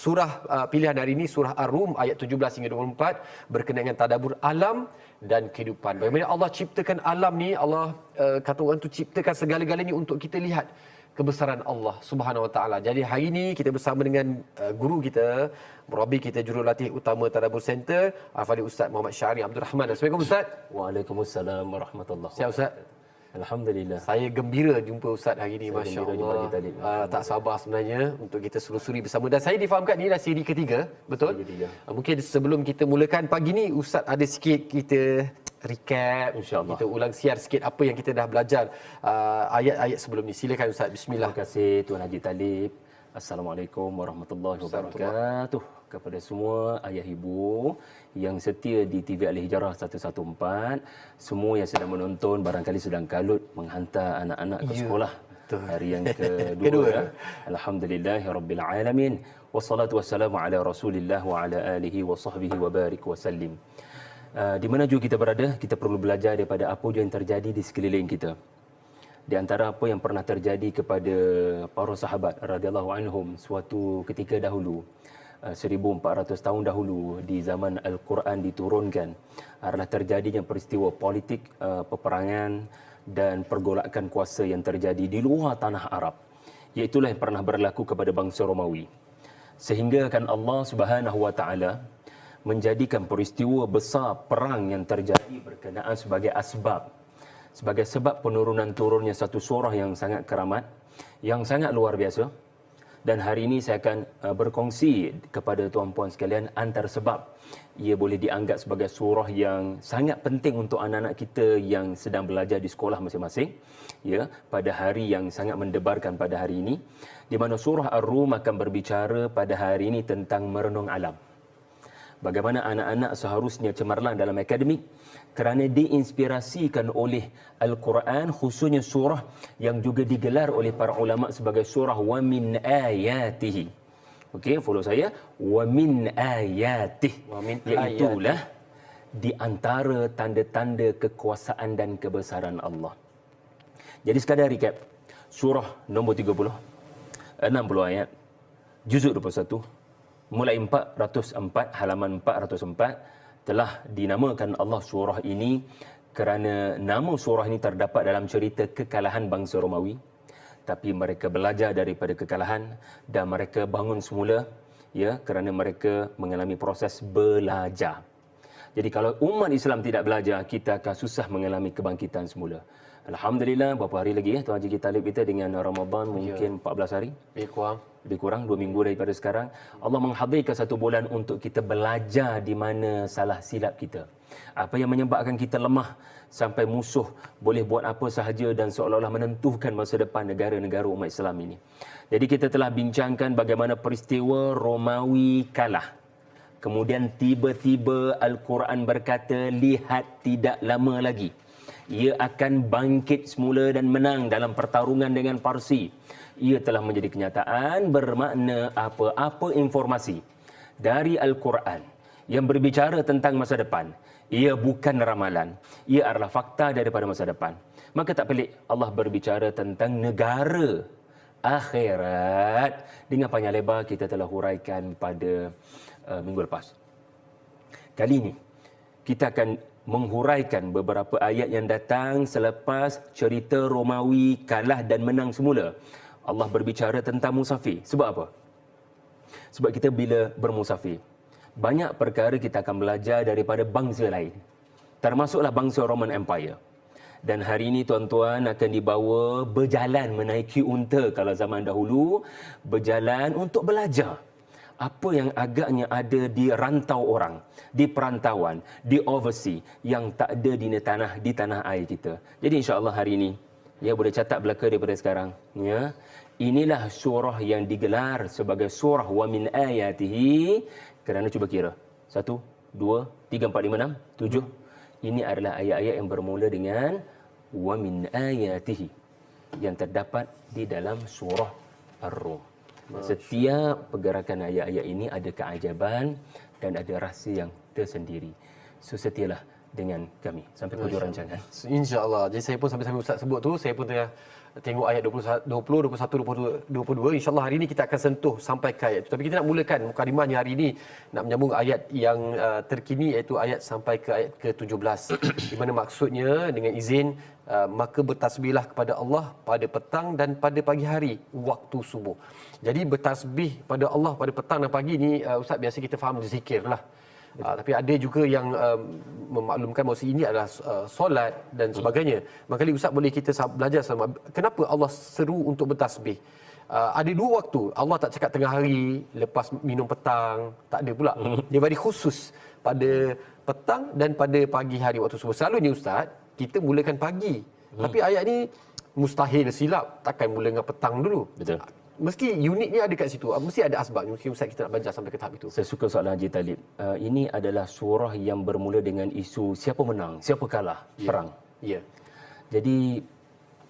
surah pilihan hari ini surah Ar-Rum ayat 17 hingga 24 berkenaan dengan tadabbur alam dan kehidupan. Bagaimana Allah ciptakan alam ni, Allah kata orang tu ciptakan segala-galanya untuk kita lihat kebesaran Allah Subhanahu Wa Taala. Jadi hari ini kita bersama dengan guru kita, murabbi kita, jurulatih utama Tadabbur Center, Al-Fadhil Ustaz Muhammad Syahri Abdul Rahman. Assalamualaikum Ustaz. Waalaikumsalam warahmatullahi Sihat Ustaz? Alhamdulillah. Saya gembira jumpa Ustaz hari ini, masya-Allah. Tak sabar sebenarnya untuk kita selusuri bersama, dan saya difahamkan ini adalah siri ketiga, betul? Ketiga. Mungkin sebelum kita mulakan pagi ni, Ustaz ada sikit kita recap, kita ulang siar sikit apa yang kita dah belajar ayat-ayat sebelum ni. Silakan Ustaz, bismillah. Terima kasih Tuan Haji Talib. Assalamualaikum warahmatullahi wabarakatuh. Kepada semua ayah ibu yang setia di TV Al-Hijrah 114, semua yang sedang menonton barangkali sedang kalut menghantar anak-anak ke sekolah. Hari yang kedua. Alhamdulillahirabbil alamin. Wassalatu wassalamu ala Rasulillah wa ala alihi wa sahbihi wa barik wa sallim. Di mana juga kita berada, kita perlu belajar daripada apa yang terjadi di sekeliling kita. Di antara apa yang pernah terjadi kepada para sahabat radhiyallahu anhum suatu ketika dahulu, 1400 tahun dahulu, di zaman Al-Quran diturunkan, adalah terjadinya peristiwa politik, peperangan dan pergolakan kuasa yang terjadi di luar tanah Arab. Iaitulah yang pernah berlaku kepada bangsa Romawi. Sehingga kan Allah Subhanahu Wa Taala menjadikan peristiwa besar perang yang terjadi berkenaan sebagai sebab penurunan turunnya satu surah yang sangat keramat, yang sangat luar biasa. Dan hari ini saya akan berkongsi kepada tuan-puan sekalian antara sebab ia boleh dianggap sebagai surah yang sangat penting untuk anak-anak kita yang sedang belajar di sekolah masing-masing, ya, pada hari yang sangat mendebarkan pada hari ini, di mana surah Ar-Rum akan berbicara pada hari ini tentang merenung alam. Bagaimana anak-anak seharusnya cemerlang dalam akademik kerana diinspirasikan oleh Al-Quran, khususnya surah yang juga digelar oleh para ulama sebagai surah wa min ayatihi. Okey, follow saya. Wa min ayatih. Iaitulah di antara tanda-tanda kekuasaan dan kebesaran Allah. Jadi sekadar recap. Surah nombor 30, 60 ayat, juzuk 21, mulai 404, halaman 404, telah dinamakan Allah surah ini kerana nama surah ini terdapat dalam cerita kekalahan bangsa Romawi. Tapi mereka belajar daripada kekalahan dan mereka bangun semula, ya, kerana mereka mengalami proses belajar. Jadi kalau umat Islam tidak belajar, kita akan susah mengalami kebangkitan semula. Alhamdulillah, berapa hari lagi Tuan Haji Talib kita dengan Ramadan, mungkin 14 hari? Lebih kurang 2 minggu daripada sekarang. Allah menghadirkan 1 bulan untuk kita belajar di mana salah silap kita. Apa yang menyebabkan kita lemah sampai musuh boleh buat apa sahaja dan seolah-olah menentukan masa depan negara-negara umat Islam ini. Jadi kita telah bincangkan bagaimana peristiwa Romawi kalah. Kemudian tiba-tiba Al-Quran berkata, lihat tidak lama lagi ia akan bangkit semula dan menang dalam pertarungan dengan Parsi. Ia telah menjadi kenyataan, bermakna apa-apa informasi dari Al-Quran yang berbicara tentang masa depan, ia bukan ramalan, ia adalah fakta daripada masa depan. Maka tak pelik Allah berbicara tentang negara akhirat. Dengan panjang lebar kita telah huraikan pada minggu lepas. Kali ini kita akan menghuraikan beberapa ayat yang datang selepas cerita Romawi kalah dan menang semula. Allah berbicara tentang musafir. Sebab apa? Sebab kita bila bermusafir, banyak perkara kita akan belajar daripada bangsa lain, termasuklah bangsa Roman Empire. Dan hari ini tuan-tuan akan dibawa berjalan menaiki unta kalau zaman dahulu, berjalan untuk belajar apa yang agaknya ada di rantau orang, di perantauan, di overseas yang tak ada di tanah air kita. Jadi insya-Allah hari ini, ya, boleh catat belaka daripada sekarang, ya. Inilah surah yang digelar sebagai surah wa min ayatihi kerana cuba kira. 1 2 3 4 5 6 7. Ini adalah ayat-ayat yang bermula dengan wa min ayatihi yang terdapat di dalam surah Ar-Rum. Setiap pergerakan ayat-ayat ini ada keajaban dan ada rahsia yang tersendiri. So setialah dengan kami sampai hujung rancangan. InsyaAllah. Jadi saya pun sambil Ustaz sebut tu, saya pun tengah tengok ayat 20, 21, 22. InsyaAllah hari ini kita akan sentuh sampai ke ayat itu. Tapi kita nak mulakan mukadimahnya hari ini, nak menyambung ayat yang terkini, iaitu ayat sampai ke ayat ke-17. Di mana maksudnya dengan izin, maka bertasbihlah kepada Allah pada petang dan pada pagi hari, waktu subuh. Jadi bertasbih pada Allah pada petang dan pagi ni, Ustaz, biasa kita faham zikir lah. Tapi ada juga yang memaklumkan bahawa ini adalah solat dan sebagainya. Maka Ustaz, boleh kita belajar sama kenapa Allah seru untuk bertasbih? Ada dua waktu. Allah tak cakap tengah hari, lepas minum petang, tak ada pula. Dia bagi khusus pada petang dan pada pagi hari waktu subuh. Selalunya Ustaz, kita mulakan pagi. Tapi ayat ni mustahil silap, takkan mula dengan petang dulu. Betul. Mesti uniknya ada kat situ. Mesti ada asbab. Mungkin Ustaz kita nak belajar sampai ke tahap itu. Saya suka soalan Haji Talib. Ini adalah surah yang bermula dengan isu siapa menang, siapa kalah perang. Ya. Jadi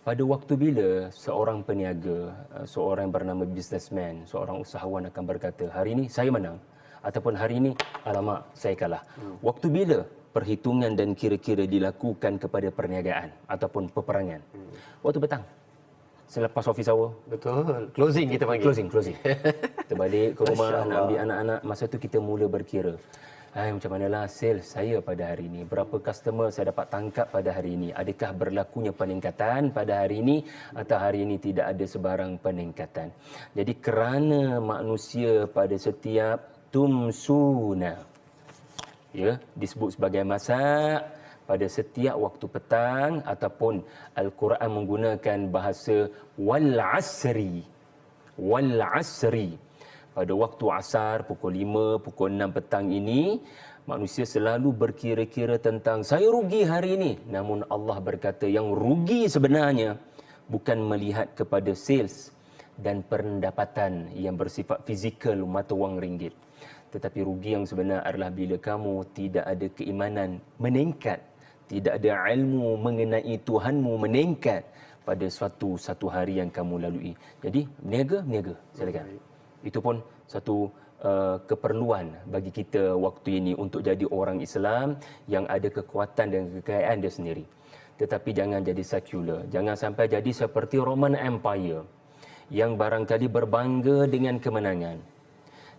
pada waktu bila seorang peniaga, seorang yang bernama businessman, seorang usahawan akan berkata, hari ini saya menang, ataupun hari ini alamak saya kalah. Waktu bila perhitungan dan kira-kira dilakukan kepada perniagaan ataupun peperangan? Waktu petang. Selepas office hour. Betul. Closing kita panggil. Closing. Kita balik ke rumah, Masya nak Allah. ambil anak-anak. Masa tu kita mula berkira. Macam manalah sales saya pada hari ini? Berapa customer saya dapat tangkap pada hari ini? Adakah berlakunya peningkatan pada hari ini atau hari ini tidak ada sebarang peningkatan? Jadi kerana manusia pada setiap tumsuna, ya, disebut sebagai masak, pada setiap waktu petang, ataupun Al-Quran menggunakan bahasa wal asri. Pada waktu asar, pukul 5, pukul 6 petang ini, manusia selalu berkira-kira tentang saya rugi hari ini. Namun Allah berkata yang rugi sebenarnya bukan melihat kepada sales dan pendapatan yang bersifat fizikal mata wang ringgit. Tetapi rugi yang sebenar adalah bila kamu tidak ada keimanan meningkat, tidak ada ilmu mengenai Tuhanmu meningkat pada satu hari yang kamu lalui. Jadi berniaga. Silakan. Itu pun satu keperluan bagi kita waktu ini untuk jadi orang Islam yang ada kekuatan dan kekayaan dia sendiri. Tetapi jangan jadi sekular. Jangan sampai jadi seperti Roman Empire yang barangkali berbangga dengan kemenangan.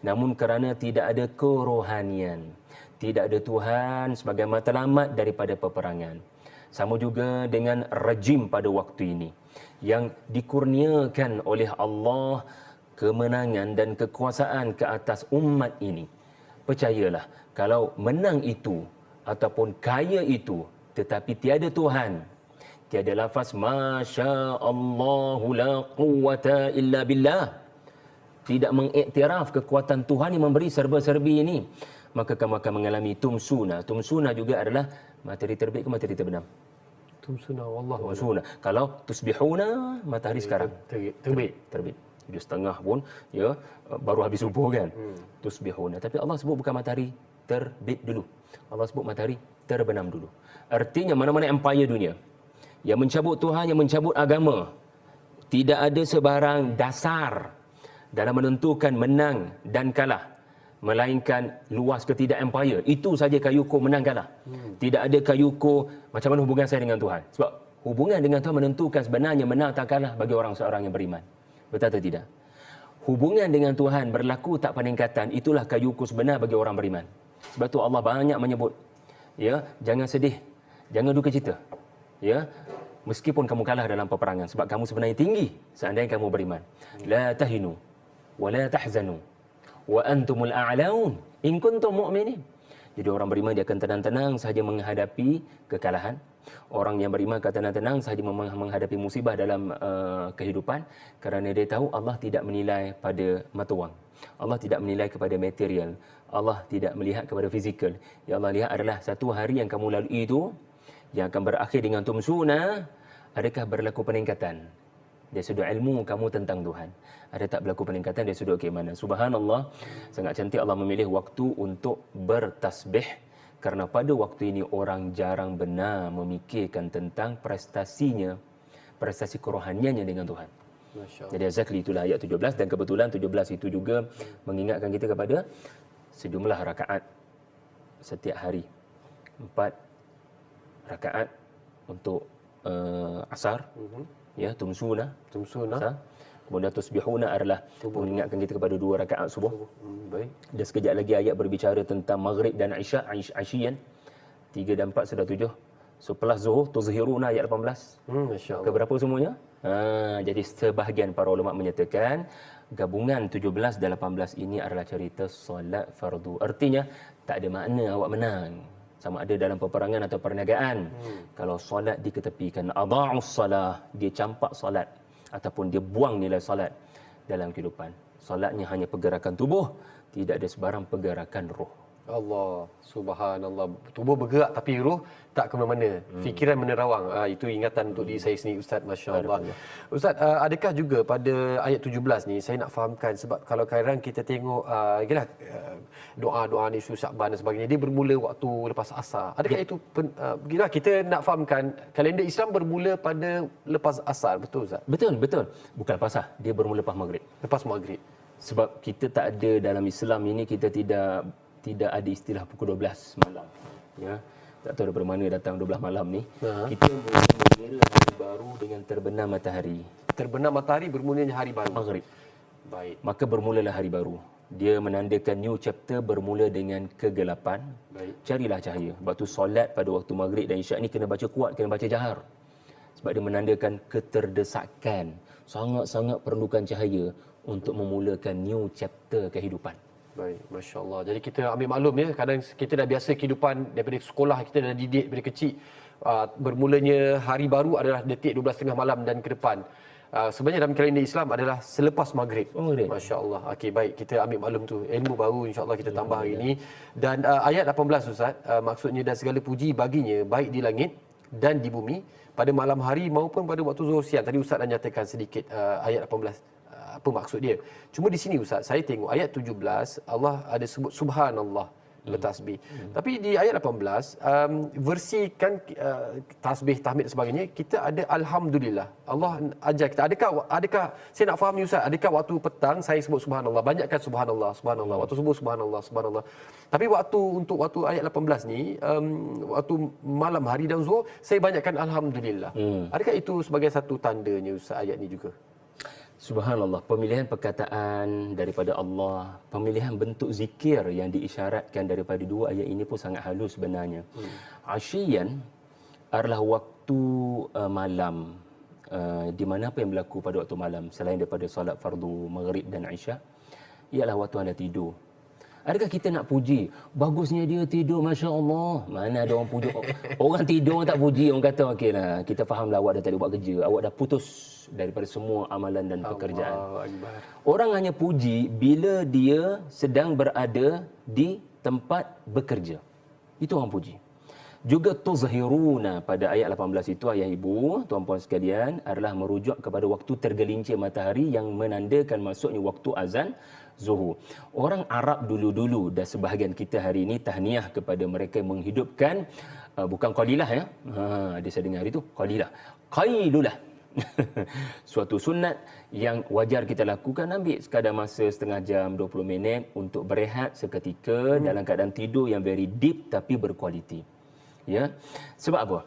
Namun kerana tidak ada kerohanian, tidak ada Tuhan sebagai matlamat daripada peperangan. Sama juga dengan rejim pada waktu ini yang dikurniakan oleh Allah kemenangan dan kekuasaan ke atas umat ini. Percayalah, kalau menang itu ataupun kaya itu tetapi tiada Tuhan, tiada lafaz Masya Allahu la quwwata illa billah, tidak mengiktiraf kekuatan Tuhan yang memberi serba-serbi ini, maka kamu akan mengalami tumsuna. Tumsuna juga adalah matahari terbit ke matahari terbenam? Tumsuna, wallahu a'lam. Tumsuna. Kalau tusbihuna, matahari sekarang Terbit. 7.30 pun, ya, baru habis subuh kan. Tusbihuna. Tapi Allah sebut bukan matahari terbit dulu. Allah sebut matahari terbenam dulu. Artinya mana-mana empire dunia yang mencabut Tuhan, yang mencabut agama, tidak ada sebarang dasar dalam menentukan menang dan kalah, melainkan luas ke tidak empire. Itu saja kayu ukur menang kalah. Tidak ada kayu ukur macam mana hubungan saya dengan Tuhan. Sebab hubungan dengan Tuhan menentukan sebenarnya menang tak kalah bagi orang seorang yang beriman. Betul atau tidak? Hubungan dengan Tuhan berlaku tak peningkatan, itulah kayu ukur sebenar bagi orang beriman. Sebab tu Allah banyak menyebut, ya, jangan sedih, jangan duka cita, ya, meskipun kamu kalah dalam peperangan, sebab kamu sebenarnya tinggi seandainya kamu beriman. La tahinu wa la tahzanu wa antumul a'laun in kuntum mu'minin. Jadi orang beriman dia akan tenang-tenang sahaja menghadapi kekalahan. Orang yang beriman akan tenang-tenang sahaja menghadapi musibah dalam kehidupan, kerana dia tahu Allah tidak menilai pada mata wang. Allah tidak menilai kepada material. Allah tidak melihat kepada fizikal. Yang Allah lihat adalah satu hari yang kamu lalui itu yang akan berakhir dengan tumsuna, adakah berlaku peningkatan dari sudut ilmu kamu tentang Tuhan? Ada tak berlaku peningkatan dari sudut keimanan? Subhanallah, sangat cantik Allah memilih waktu untuk bertasbih, kerana pada waktu ini orang jarang benar memikirkan tentang prestasinya, prestasi kerohaniannya dengan Tuhan. Jadi exactly itulah ayat 17, dan kebetulan 17 itu juga mengingatkan kita kepada sejumlah rakaat setiap hari. 4 rakaat untuk asar, Ya, tumsuna. Tumsuna. Kemudian tusbihuna adalah mengingatkan kita kepada 2 rakaat subuh. Baik. Dan sekejap lagi ayat berbicara tentang maghrib dan isya, asyian. 3 dan 4 sudah 7. So plus zuhur, tuzhiruna ayat 18. Masya-Allah. Ke berapa semuanya? Jadi sebahagian para ulama menyatakan gabungan 17 dan 18 ini adalah cerita solat fardu. Artinya tak ada makna awak menang. Sama ada dalam peperangan atau perniagaan. Kalau solat diketepikan, adha'us salah, dia campak solat ataupun dia buang nilai solat dalam kehidupan. Solatnya hanya pergerakan tubuh, tidak ada sebarang pergerakan roh. Allah, subhanallah. Tubuh bergerak tapi roh tak ke mana-mana. Fikiran menerawang. Itu ingatan untuk diri saya sendiri, Ustaz. Masya-Allah. Ustaz, adakah juga pada ayat 17 ni saya nak fahamkan, sebab kalau kadang kita tengok doa-doa ni Syakban dan sebagainya, dia bermula waktu lepas asar. Adakah itu kita nak fahamkan kalender Islam bermula pada lepas asar, betul Ustaz? Betul. Bukan lepas asar, dia bermula lepas maghrib. Lepas maghrib. Sebab kita tak ada dalam Islam ini, kita tidak ada istilah pukul 12 malam. Ya. Tak tahu daripada mana datang 12 malam ni. Kita mula mengira hari baru dengan terbenam matahari. Terbenam matahari bermulanya hari baru. Maghrib. Baik. Maka bermulalah hari baru. Dia menandakan new chapter bermula dengan kegelapan. Baik. Carilah cahaya. Sebab tu solat pada waktu maghrib dan isyak ni kena baca kuat, kena baca jahar. Sebab dia menandakan keterdesakan. Sangat-sangat perlukan cahaya untuk memulakan new chapter kehidupan. Baik, Masya Allah. Jadi kita ambil maklum ya, kadang kita dah biasa kehidupan daripada sekolah, kita dah didik daripada kecil. Bermulanya hari baru adalah detik 12.30 malam dan ke depan. Sebenarnya dalam kalender Islam adalah selepas maghrib. Masya Allah. Okey, baik, kita ambil maklum tu. Ilmu baru insya-Allah kita tambah hari ini. Dan ayat 18 Ustaz, maksudnya dan segala puji baginya baik di langit dan di bumi pada malam hari maupun pada waktu zuhur siang. Tadi Ustaz dah nyatakan sedikit ayat 18. Apa maksud dia. Cuma di sini Ustaz, saya tengok ayat 17 Allah ada sebut subhanallah bertasbih. Tapi di ayat 18 versi kan tasbih, tahmid dan sebagainya, kita ada alhamdulillah. Allah ajar kita. Adakah saya nak faham ni Ustaz, adakah waktu petang saya sebut subhanallah, banyakkan subhanallah, waktu subuh subhanallah. Tapi waktu ayat 18 ni waktu malam hari dan zuhur saya banyakkan alhamdulillah. Adakah itu sebagai satu tandanya Ustaz ayat ni juga? Subhanallah, pemilihan perkataan daripada Allah, pemilihan bentuk zikir yang diisyaratkan daripada 2 ayat ini pun sangat halus sebenarnya. Asyian adalah waktu malam, di mana apa yang berlaku pada waktu malam selain daripada solat fardu maghrib dan isyak, ialah waktu anda tidur. Adakah kita nak puji? Bagusnya dia tidur, Masya Allah. Mana ada orang puji? Orang tidur, orang tak puji. Orang kata, okeylah, kita fahamlah awak dah tak ada buat kerja. Awak dah putus daripada semua amalan dan pekerjaan. Orang hanya puji bila dia sedang berada di tempat bekerja. Itu orang puji. Juga tuzhiruna pada ayat 18 itu, ayah ibu, tuan-puan sekalian, adalah merujuk kepada waktu tergelincir matahari yang menandakan masuknya waktu azan zuhur. Orang Arab dulu-dulu dan sebahagian kita hari ini tahniah kepada mereka yang menghidupkan bukan qalilah ya. Dia saya dengar hari itu qalilah. Qailulah. Suatu sunat yang wajar kita lakukan, ambil sekadar masa setengah jam 20 minit untuk berehat seketika dalam keadaan tidur yang very deep tapi berkualiti. Ya. Sebab apa?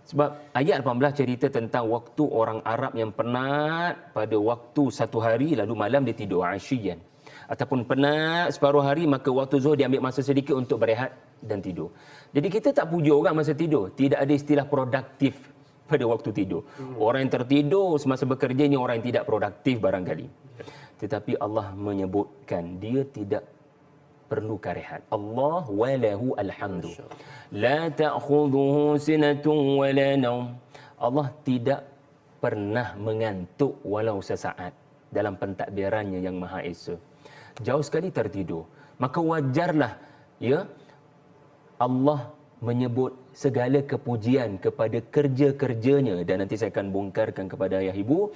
Sebab ayat 18 cerita tentang waktu orang Arab yang penat pada waktu satu hari lalu malam dia tidur asyian. Ataupun penat separuh hari maka waktu zuhur dia ambil masa sedikit untuk berehat dan tidur. Jadi kita tak puja orang masa tidur. Tidak ada istilah produktif pada waktu tidur. Orang yang tertidur semasa bekerja ini orang yang tidak produktif barangkali. Tetapi Allah menyebutkan dia tidak perlu rehat. Allah walahu alhamdu. La ta'khudhuhu sinatun wala naum. Allah tidak pernah mengantuk walau sesaat dalam pentadbirannya yang Maha Esa. Jauh sekali tertidur. Maka wajarlah ya Allah menyebut segala kepujian kepada kerja-kerjanya, dan nanti saya akan bongkarkan kepada ayah ibu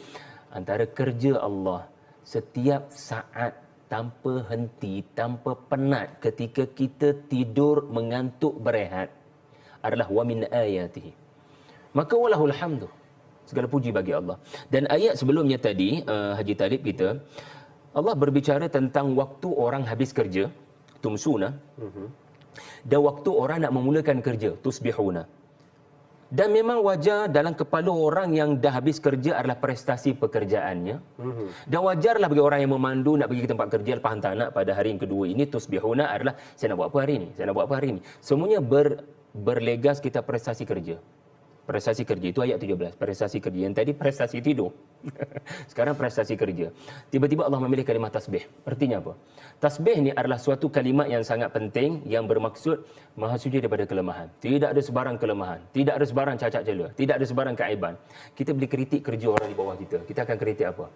antara kerja Allah setiap saat tanpa henti, tanpa penat ketika kita tidur, mengantuk, berehat adalah wa min ayatihi. Maka walahul hamdu. Segala puji bagi Allah. Dan ayat sebelumnya tadi Haji Talib kita, Allah berbicara tentang waktu orang habis kerja, tumsuna, dan waktu orang nak memulakan kerja, tusbihuna. Dan memang wajar dalam kepala orang yang dah habis kerja adalah prestasi pekerjaannya. Dan wajarlah bagi orang yang memandu nak pergi ke tempat kerja lepas hantar anak pada hari yang kedua ini, tusbihuna adalah saya nak buat apa hari ini, saya nak buat apa hari ini. Semuanya berlegas kita prestasi kerja. Prestasi kerja itu ayat 17. Prestasi kerja. Yang tadi prestasi tidur. Sekarang prestasi kerja. Tiba-tiba Allah memilih kalimah tasbih. Artinya apa? Tasbih ni adalah suatu kalimat yang sangat penting yang bermaksud maha suci daripada kelemahan. Tidak ada sebarang kelemahan. Tidak ada sebarang cacat cela. Tidak ada sebarang keaiban. Kita boleh kritik kerja orang di bawah kita. Kita akan kritik apa?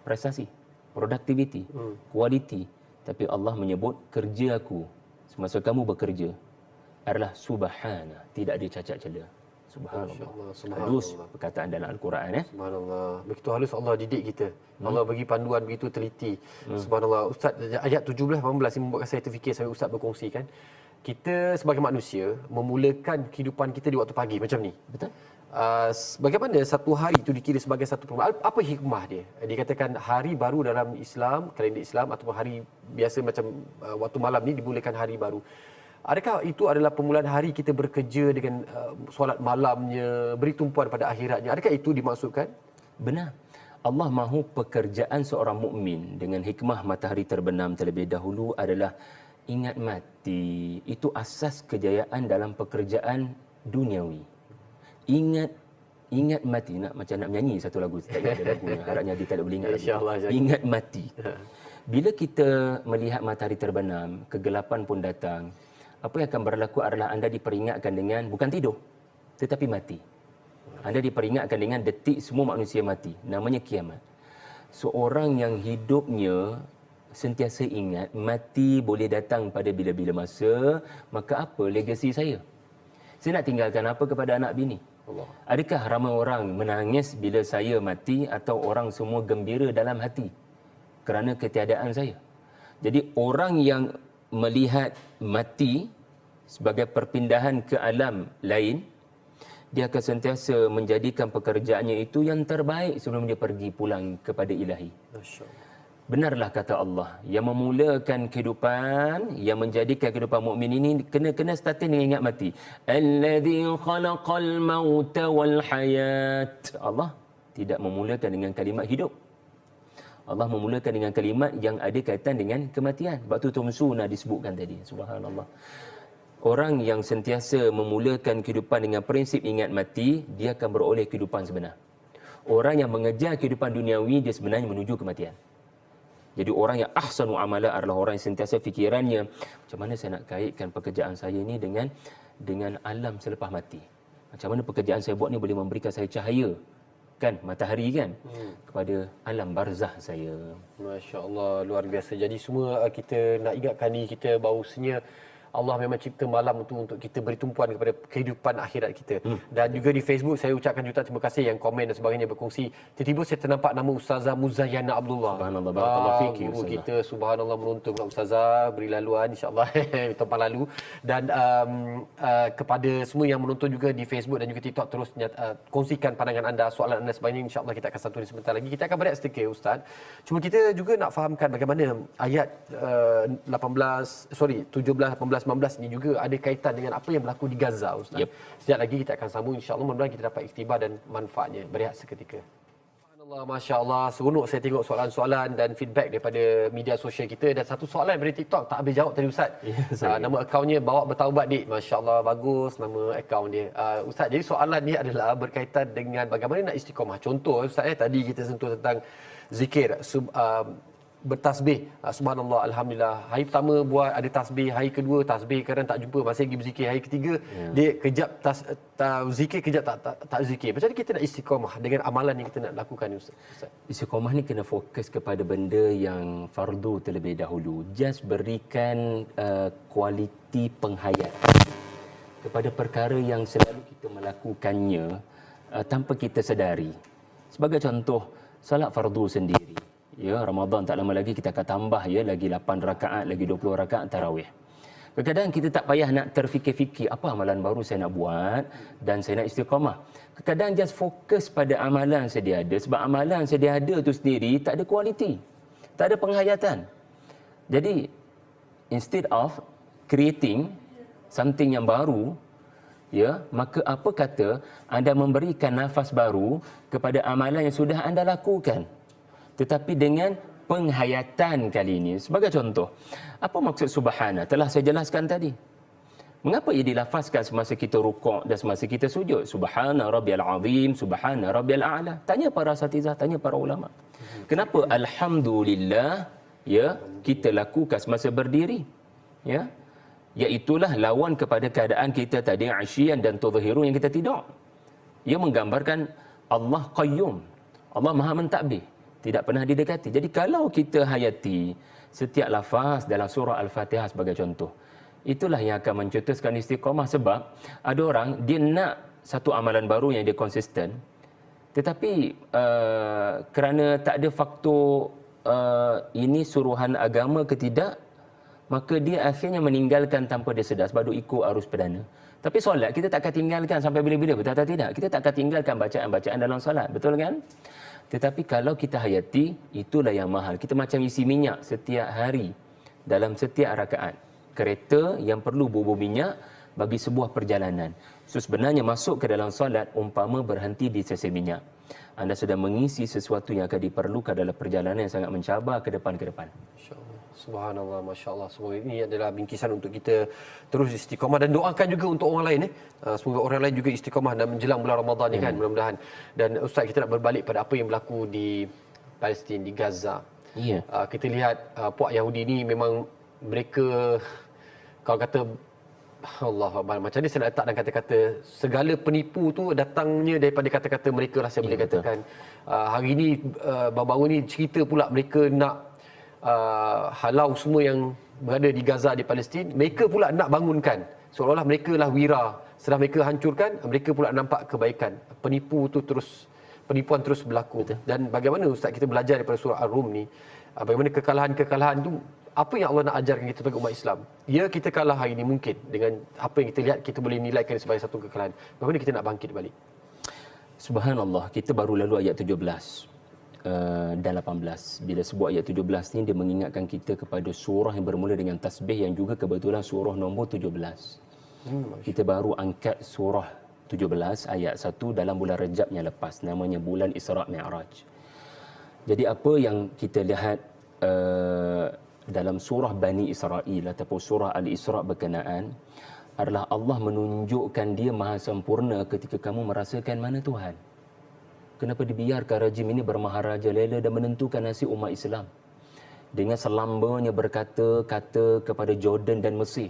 Prestasi. Productivity. Quality. Tapi Allah menyebut kerja aku semasa kamu bekerja adalah subhana. Tidak ada cacat cela. Subhanallah. Halus perkataan dalam Al-Quran. Subhanallah. Begitu halus Allah didik kita. Allah bagi panduan begitu teliti. Subhanallah. Ustaz, ayat 17, 18 yang membuatkan saya terfikir sampai Ustaz berkongsikan. Kita sebagai manusia memulakan kehidupan kita di waktu pagi macam ni. Betul. Bagaimana satu hari itu dikira sebagai satu permulaan? Apa hikmah dia? Dikatakan hari baru dalam Islam, kalender Islam ataupun hari biasa macam waktu malam ni dimulakan hari baru. Adakah itu adalah permulaan hari kita bekerja dengan solat malamnya, beri tumpuan pada akhiratnya? Adakah itu dimaksudkan? Benar. Allah mahu pekerjaan seorang mukmin dengan hikmah matahari terbenam terlebih dahulu adalah ingat mati. Itu asas kejayaan dalam pekerjaan duniawi. Ingat mati. Macam nak menyanyi satu lagu. Tak ada lagunya. Harapnya dia tak boleh ingat lagu. Ingat mati. Bila kita melihat matahari terbenam, kegelapan pun datang, apa yang akan berlaku adalah anda diperingatkan dengan bukan tidur, tetapi mati. Anda diperingatkan dengan detik semua manusia mati. Namanya kiamat. Seorang yang hidupnya sentiasa ingat mati boleh datang pada bila-bila masa, maka apa legasi saya? Saya nak tinggalkan apa kepada anak bini? Adakah ramai orang menangis bila saya mati atau orang semua gembira dalam hati kerana ketiadaan saya? Jadi orang yang melihat mati sebagai perpindahan ke alam lain, dia akan sentiasa menjadikan pekerjaannya itu yang terbaik sebelum dia pergi pulang kepada ilahi. Benarlah kata Allah, yang memulakan kehidupan, yang menjadikan kehidupan mukmin ini kena starting dengan ingat mati. Alladzi khalaqal mauta wal hayat. Allah tidak memulakan dengan kalimat hidup. Allah memulakan dengan kalimat yang ada kaitan dengan kematian. Sebab tu tumsuna disebutkan tadi. Subhanallah. Orang yang sentiasa memulakan kehidupan dengan prinsip ingat mati, dia akan beroleh kehidupan sebenar. Orang yang mengejar kehidupan duniawi, dia sebenarnya menuju kematian. Jadi orang yang ahsanu amala adalah orang yang sentiasa fikirannya, macam mana saya nak kaitkan pekerjaan saya ni dengan alam selepas mati. Macam mana pekerjaan saya buat ni boleh memberikan saya cahaya, kan, matahari kan, kepada alam barzah saya. Masya Allah, luar biasa. Jadi semua kita nak ingatkan ni, kita bahawasanya Allah memang cipta malam untuk kita beri tumpuan kepada kehidupan akhirat kita. Dan juga di Facebook saya ucapkan jutaan terima kasih yang komen dan sebagainya berkongsi. Tiba-tiba saya ternampak nama Ustazah Muzayyana Abdullah. Subhanallah, barakallahu fiki. Guru kita, subhanallah, menonton Ustazah, beri laluan insya-Allah tahun lalu. Dan kepada semua yang menonton juga di Facebook dan juga TikTok, terus kongsikan pandangan anda, soalan anda sebagainya. Insya-Allah kita akan santuni sebentar lagi. Kita akan berehat sedikit Ustaz. Cuma kita juga nak fahamkan bagaimana ayat 17, 18, 19 ni juga ada kaitan dengan apa yang berlaku di Gaza, Ustaz. Sekejap lagi kita akan sambung, insya-Allah, mudah-mudahan kita dapat iktibar dan manfaatnya. Berehat seketika. Masya Allah, seronok saya tengok soalan-soalan dan feedback daripada media sosial kita. Dan satu soalan daripada TikTok tak habis jawab tadi Ustaz. Nama akaunnya Bawa Bertaubat Dik. Masya Allah, bagus nama akaun dia. Ustaz, jadi soalan ni adalah berkaitan dengan bagaimana nak istiqamah. Contoh Ustaz, tadi kita sentuh tentang zikir, bertasbih, subhanallah, alhamdulillah. Hari pertama buat ada tasbih, hari kedua tasbih, kadang tak jumpa, masih lagi berzikir. Hari ketiga dia kejap zikir, kejap tak zikir. Macam mana kita nak istiqamah dengan amalan yang kita nak lakukan ni Ustaz? Istiqamah ni kena fokus kepada benda yang fardu terlebih dahulu. Just berikan kualiti penghayatan kepada perkara yang selalu kita melakukannya tanpa kita sedari. Sebagai contoh, salat fardu sendiri. Ya, Ramadan tak lama lagi kita akan tambah lagi 8 rakaat, lagi 20 rakaat tarawih. Kadang-kadang kita tak payah nak terfikir-fikir apa amalan baru saya nak buat dan saya nak istiqamah. Kadang-kadang just fokus pada amalan sedia ada, sebab amalan sedia ada tu sendiri tak ada kualiti, tak ada penghayatan. Jadi instead of creating something yang baru, ya, maka apa kata anda memberikan nafas baru kepada amalan yang sudah anda lakukan, tetapi dengan penghayatan kali ini. Sebagai contoh, apa maksud subhana? Telah saya jelaskan tadi. Mengapa ia dilafazkan semasa kita rukuk dan semasa kita sujud? Subhana rabbiyal azim, subhana rabbiyal a'la. Tanya para asatizah, tanya para ulama. Kenapa alhamdulillah ya kita lakukan semasa berdiri? Ya. Iaitulah lawan kepada keadaan kita tadi asyian dan tadhhirun yang kita tidur. Ia menggambarkan Allah qayyum. Allah Maha mentadbir, tidak pernah didekati. Jadi kalau kita hayati setiap lafaz dalam surah Al-Fatihah sebagai contoh, itulah yang akan mencetuskan istiqamah. Sebab ada orang dia nak satu amalan baru yang dia konsisten, tetapi kerana tak ada faktor ini suruhan agama ke tidak, maka dia akhirnya meninggalkan tanpa dia sedar sebab dia ikut arus perdana. Tapi solat kita tak akan tinggalkan sampai bila-bila, betul atau tidak? Kita tak akan tinggalkan bacaan-bacaan dalam solat, betul kan? Tetapi kalau kita hayati, itulah yang mahal. Kita macam isi minyak setiap hari dalam setiap rakaat. Kereta yang perlu bubuh minyak bagi sebuah perjalanan. So sebenarnya masuk ke dalam solat umpama berhenti di stesen minyak. Anda sedang mengisi sesuatu yang akan diperlukan dalam perjalanan yang sangat mencabar ke depan. InsyaAllah. Subhanallah, Masya Allah. Semoga ini adalah bingkisan untuk kita terus istiqamah dan doakan juga untuk orang lain. Semoga orang lain juga istiqamah dan menjelang bulan Ramadan ni kan, mudah-mudahan. Dan Ustaz, kita nak berbalik pada apa yang berlaku di Palestin, di Gaza. Ya. Kita lihat puak Yahudi ni memang mereka, kalau kata Allah, macam ni saya nak letak dan kata-kata segala penipu tu datangnya daripada kata-kata mereka lah, saya boleh katakan. Hari ni baru-baru ni cerita pula mereka nak halau semua yang berada di Gaza, di Palestin. Mereka pula nak bangunkan, seolah-olah mereka lah wira. Setelah mereka hancurkan, mereka pula nampak kebaikan. Penipuan terus berlaku. Betul. Dan bagaimana Ustaz kita belajar daripada surah Ar-Rum ni, bagaimana kekalahan-kekalahan tu, apa yang Allah nak ajarkan kita sebagai umat Islam. Ya, kita kalah hari ini mungkin dengan apa yang kita lihat, kita boleh nilaikan sebagai satu kekalahan. Bagaimana kita nak bangkit balik? Subhanallah, kita baru lalu ayat 17 dan 18. Bila sebut ayat 17 ni, dia mengingatkan kita kepada surah yang bermula dengan tasbih yang juga kebetulan surah nombor 17. Kita baru angkat surah 17 ayat 1 dalam bulan Rejab yang lepas, namanya bulan Isra' Mi'raj. Jadi apa yang kita lihat dalam surah Bani Israel ataupun surah Al-Isra' berkenaan adalah Allah menunjukkan dia maha sempurna ketika kamu merasakan mana Tuhan. Kenapa dibiarkan rejim ini bermaharaja lela dan menentukan nasib umat Islam? Dengan selambanya berkata-kata kepada Jordan dan Mesir,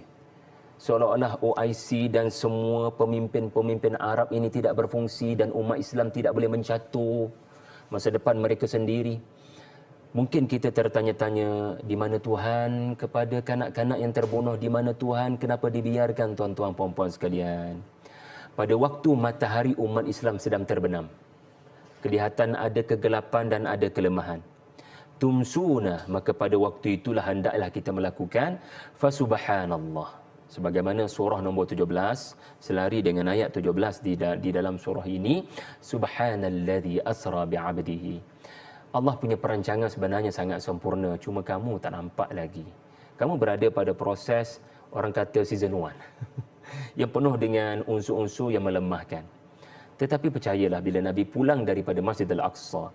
seolah-olah OIC dan semua pemimpin-pemimpin Arab ini tidak berfungsi dan umat Islam tidak boleh mencatur masa depan mereka sendiri. Mungkin kita tertanya-tanya, di mana Tuhan kepada kanak-kanak yang terbunuh? Di mana Tuhan? Kenapa dibiarkan, tuan-tuan puan-puan sekalian? Pada waktu matahari umat Islam sedang terbenam, kelihatan ada kegelapan dan ada kelemahan. Tumsuna, maka pada waktu itulah hendaklah kita melakukan fasubhanallah. Sebagaimana surah nombor 17 selari dengan ayat 17 di dalam surah ini, subhanallazi asra bi'abdihi. Allah punya perancangan sebenarnya sangat sempurna, cuma kamu tak nampak lagi. Kamu berada pada proses orang kata season 1 yang penuh dengan unsur-unsur yang melemahkan. Tetapi percayalah, bila Nabi pulang daripada Masjid Al-Aqsa,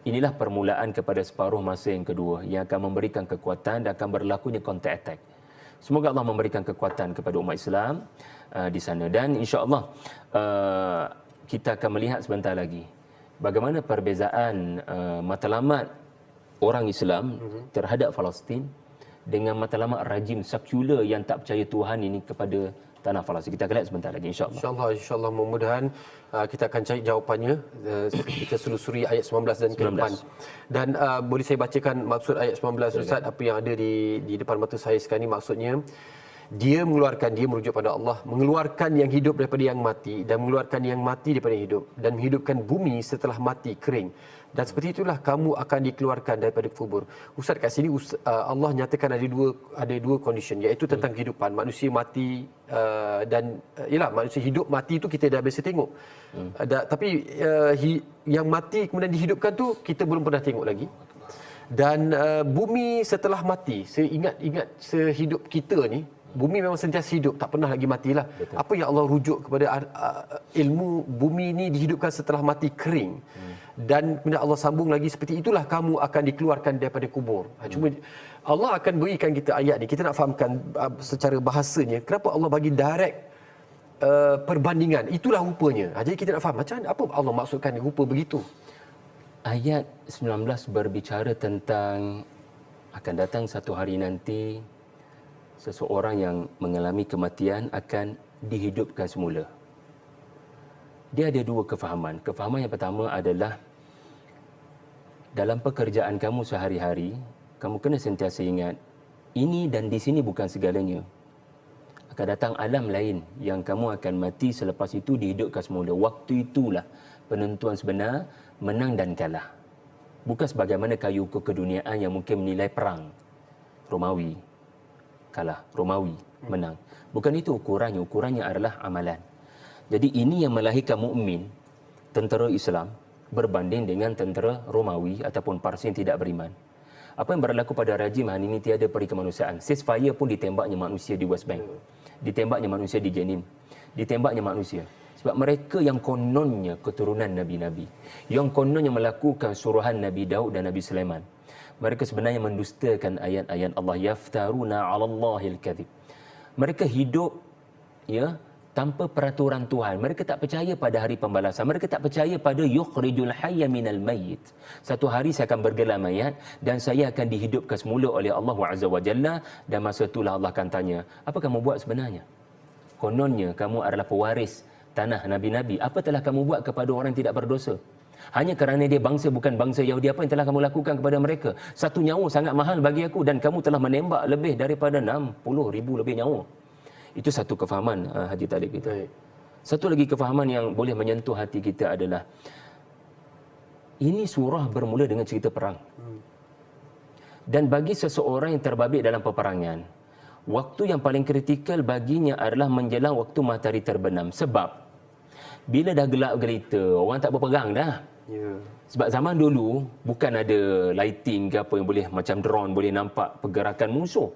inilah permulaan kepada separuh masa yang kedua yang akan memberikan kekuatan dan akan berlakunya counter attack. Semoga Allah memberikan kekuatan kepada umat Islam di sana. Dan insya-Allah kita akan melihat sebentar lagi bagaimana perbezaan matlamat orang Islam terhadap Palestin dengan matlamat rejim sekular yang tak percaya Tuhan ini kepada tanah Palestin. Kita akan lihat sebentar lagi, insya-Allah. InsyaAllah mudah-mudahan kita akan cari jawapannya. Kita selusuri ayat 19 dan ke-8. Dan boleh saya bacakan maksud ayat 19, Ustaz, apa yang ada di depan mata saya sekarang ini. Maksudnya, dia merujuk pada Allah, mengeluarkan yang hidup daripada yang mati dan mengeluarkan yang mati daripada yang hidup dan menghidupkan bumi setelah mati kering. Dan seperti itulah kamu akan dikeluarkan daripada kubur. Ustaz, kat sini Allah nyatakan ada dua condition, iaitu tentang kehidupan. Manusia mati dan ialah manusia hidup mati tu kita dah biasa tengok. Tapi yang mati kemudian dihidupkan tu kita belum pernah tengok lagi. Dan bumi setelah mati, ingat sehidup kita ni, Bumi memang sentiasa hidup, tak pernah lagi matilah. Betul. Apa yang Allah rujuk kepada ilmu bumi ini dihidupkan setelah mati kering. Dan kemudian Allah sambung lagi seperti itulah kamu akan dikeluarkan daripada kubur. Cuma Allah akan berikan kita ayat ni, kita nak fahamkan secara bahasanya kenapa Allah bagi direct perbandingan. Itulah rupanya. Jadi kita nak faham macam mana, apa Allah maksudkan rupa begitu. Ayat 19 berbicara tentang akan datang satu hari nanti seseorang yang mengalami kematian akan dihidupkan semula. Dia ada dua kefahaman. Kefahaman yang pertama adalah dalam pekerjaan kamu sehari-hari, kamu kena sentiasa ingat ini dan di sini bukan segalanya. Akan datang alam lain yang kamu akan mati, selepas itu dihidupkan semula. Waktu itulah penentuan sebenar menang dan kalah. Bukan sebagaimana kayu ukur keduniaan yang mungkin menilai perang. Romawi kalah, Romawi menang. Bukan itu ukurannya, ukurannya adalah amalan. Jadi ini yang melahirkan mukmin, tentera Islam berbanding dengan tentera Romawi ataupun Parsi yang tidak beriman. Apa yang berlaku pada rejim hari ini tiada peri kemanusiaan. Ceasefire pun ditembaknya manusia di West Bank. Ditembaknya manusia di Jenin. Ditembaknya manusia. Sebab mereka yang kononnya keturunan Nabi-Nabi. Yang kononnya melakukan suruhan Nabi Daud dan Nabi Sulaiman. Mereka sebenarnya mendustakan ayat-ayat Allah. Yaftaruna 'alallahil kadhib. Mereka hidup tanpa peraturan Tuhan. Mereka tak percaya pada hari pembalasan. Mereka tak percaya pada yukhrijul hayya minal mayyit. Satu hari saya akan bergelar mayat dan saya akan dihidupkan semula oleh Allah Azza wa Jalla, dan masa itulah Allah akan tanya, apa kamu buat sebenarnya? Kononnya kamu adalah pewaris tanah Nabi-Nabi. Apa telah kamu buat kepada orang yang tidak berdosa? Hanya kerana dia bangsa bukan bangsa Yahudi, apa yang telah kamu lakukan kepada mereka? Satu nyawa sangat mahal bagi aku dan kamu telah menembak lebih daripada 60,000 lebih nyawa. Itu satu kefahaman Haji Talib kita. Satu lagi kefahaman yang boleh menyentuh hati kita adalah ini surah bermula dengan cerita perang. Dan bagi seseorang yang terbabit dalam peperangan, waktu yang paling kritikal baginya adalah menjelang waktu matahari terbenam. Sebab bila dah gelap gelita, orang tak berperang dah. Sebab zaman dulu bukan ada lighting ke apa yang boleh macam drone boleh nampak pergerakan musuh.